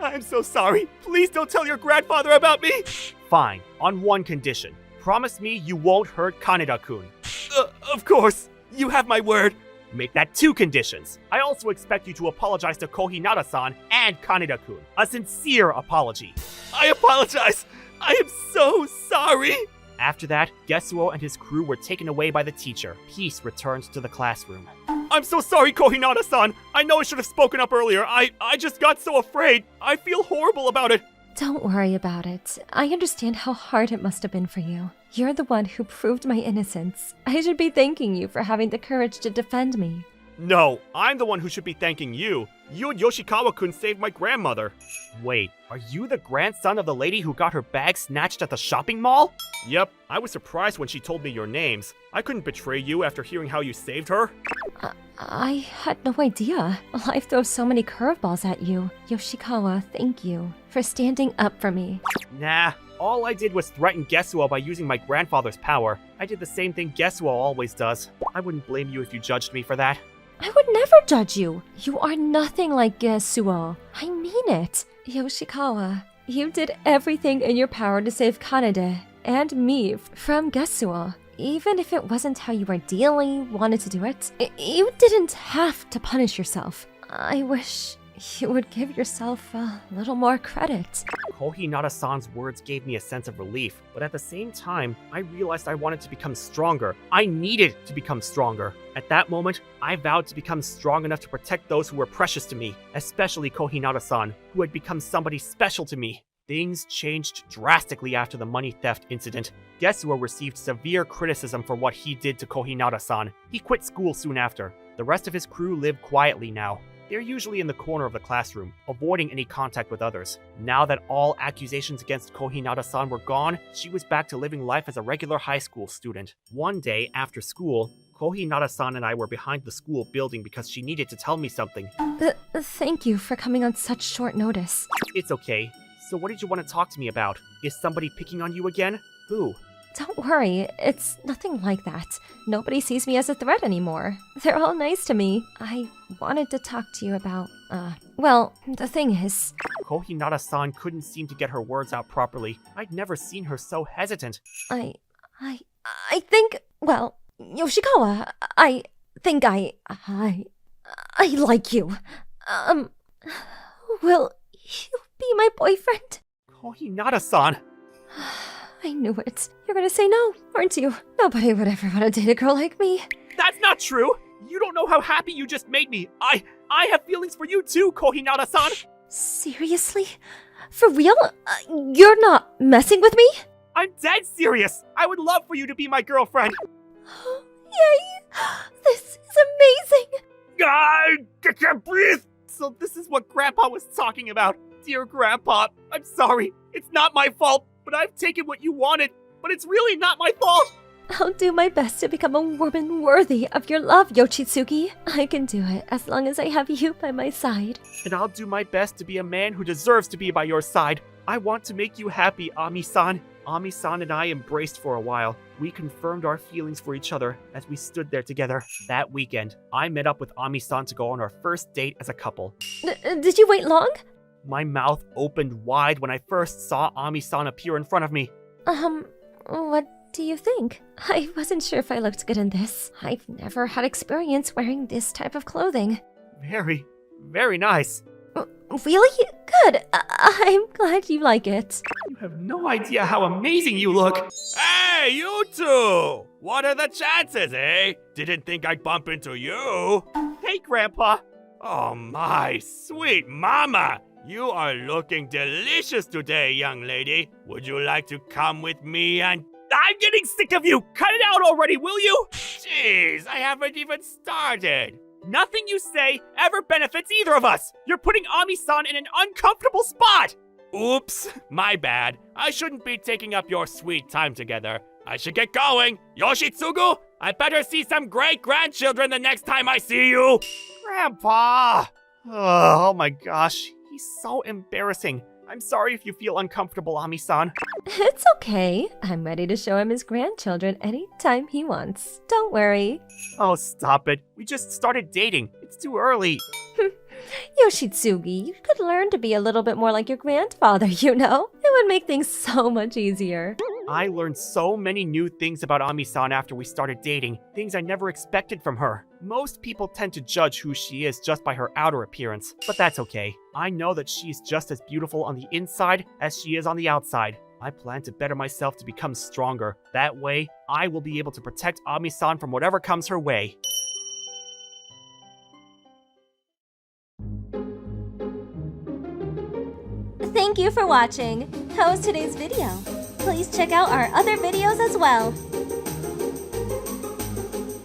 I'm so sorry. Please don't tell your grandfather about me! Fine, on one condition. Promise me you won't hurt Kaneda-kun. Of course. You have my word. Make that 2 conditions. I also expect you to apologize to Kohinata-san and Kaneda-kun. A sincere apology. I apologize. I am so sorry. After that, Gesuo and his crew were taken away by the teacher. Peace returned to the classroom. I'm so sorry, Kohinata-san! I know I should have spoken up earlier. I just got so afraid. I feel horrible about it. Don't worry about it. I understand how hard it must have been for you. You're the one who proved my innocence. I should be thanking you for having the courage to defend me. No, I'm the one who should be thanking you. You and Yoshikawa-kun saved my grandmother. Wait, are you the grandson of the lady who got her bag snatched at the shopping mall? Yep, I was surprised when she told me your names. I couldn't betray you after hearing how you saved her. I had no idea. Life throws so many curveballs at you. Yoshikawa, thank you for standing up for me. Nah, all I did was threaten Gesuo by using my grandfather's power. I did the same thing Gesuo always does. I wouldn't blame you if you judged me for that. I would never judge you. You are nothing like Gesuo. I mean it. Yoshikawa, you did everything in your power to save Kaneda and me from Gesuo. Even if it wasn't how you ideally wanted to do it, you didn't have to punish yourself. I wish you would give yourself a little more credit. Kohinata-san's words gave me a sense of relief, but at the same time, I realized I wanted to become stronger. I needed to become stronger. At that moment, I vowed to become strong enough to protect those who were precious to me, especially Kohinata-san, who had become somebody special to me. Things changed drastically after the money theft incident. Gesuo received severe criticism for what he did to Kohinata-san. He quit school soon after. The rest of his crew live quietly now. They're usually in the corner of the classroom, avoiding any contact with others. Now that all accusations against Kohinata-san were gone, she was back to living life as a regular high school student. One day, after school, Kohinata-san and I were behind the school building because she needed to tell me something. Thank you for coming on such short notice. It's okay. So what did you want to talk to me about? Is somebody picking on you again? Who? Don't worry, it's nothing like that. Nobody sees me as a threat anymore. They're all nice to me. I wanted to talk to you about, well, the thing is... Kohinata-san couldn't seem to get her words out properly. I'd never seen her so hesitant. I think, well, Yoshikawa, I think I like you. Will you be my boyfriend? Kohinata-san! I knew it. You're gonna say no, aren't you? Nobody would ever want to date a girl like me. That's not true! You don't know how happy you just made me. I have feelings for you too, Kohinata-san! Seriously? For real? You're not messing with me? I'm dead serious! I would love for you to be my girlfriend! Yay! This is amazing! I can't breathe! So this is what Grandpa was talking about. Dear Grandpa, I'm sorry. It's not my fault, but I've taken what you wanted. But it's really not my fault! I'll do my best to become a woman worthy of your love, Yoshitsuki. I can do it as long as I have you by my side. And I'll do my best to be a man who deserves to be by your side. I want to make you happy, Ami-san. Ami-san and I embraced for a while. We confirmed our feelings for each other as we stood there together. That weekend, I met up with Ami-san to go on our first date as a couple. Did you wait long? My mouth opened wide when I first saw Ami-san appear in front of me. What do you think? I wasn't sure if I looked good in this. I've never had experience wearing this type of clothing. Very, very nice. Really? Good. I'm glad you like it. You have no idea how amazing you look. Hey, you two! What are the chances, eh? Didn't think I'd bump into you. Hey, Grandpa. Oh my, sweet mama! You are looking delicious today, young lady. Would you like to come with me and... I'm getting sick of you! Cut it out already, will you? Jeez, I haven't even started. Nothing you say ever benefits either of us! You're putting Ami-san in an uncomfortable spot! Oops, my bad. I shouldn't be taking up your sweet time together. I should get going. Yoshitsugu, I better see some great-grandchildren the next time I see you. Grandpa! Oh my gosh, he's so embarrassing. I'm sorry if you feel uncomfortable, Ami-san. It's okay. I'm ready to show him his grandchildren anytime he wants. Don't worry. Oh, stop it. We just started dating. It's too early. Yoshitsugi, you could learn to be a little bit more like your grandfather, you know? It would make things so much easier. I learned so many new things about Ami-san after we started dating. Things I never expected from her. Most people tend to judge who she is just by her outer appearance, but that's okay. I know that she's just as beautiful on the inside as she is on the outside. I plan to better myself to become stronger. That way, I will be able to protect Ami-san from whatever comes her way. Thank you for watching. How was today's video? Please check out our other videos as well.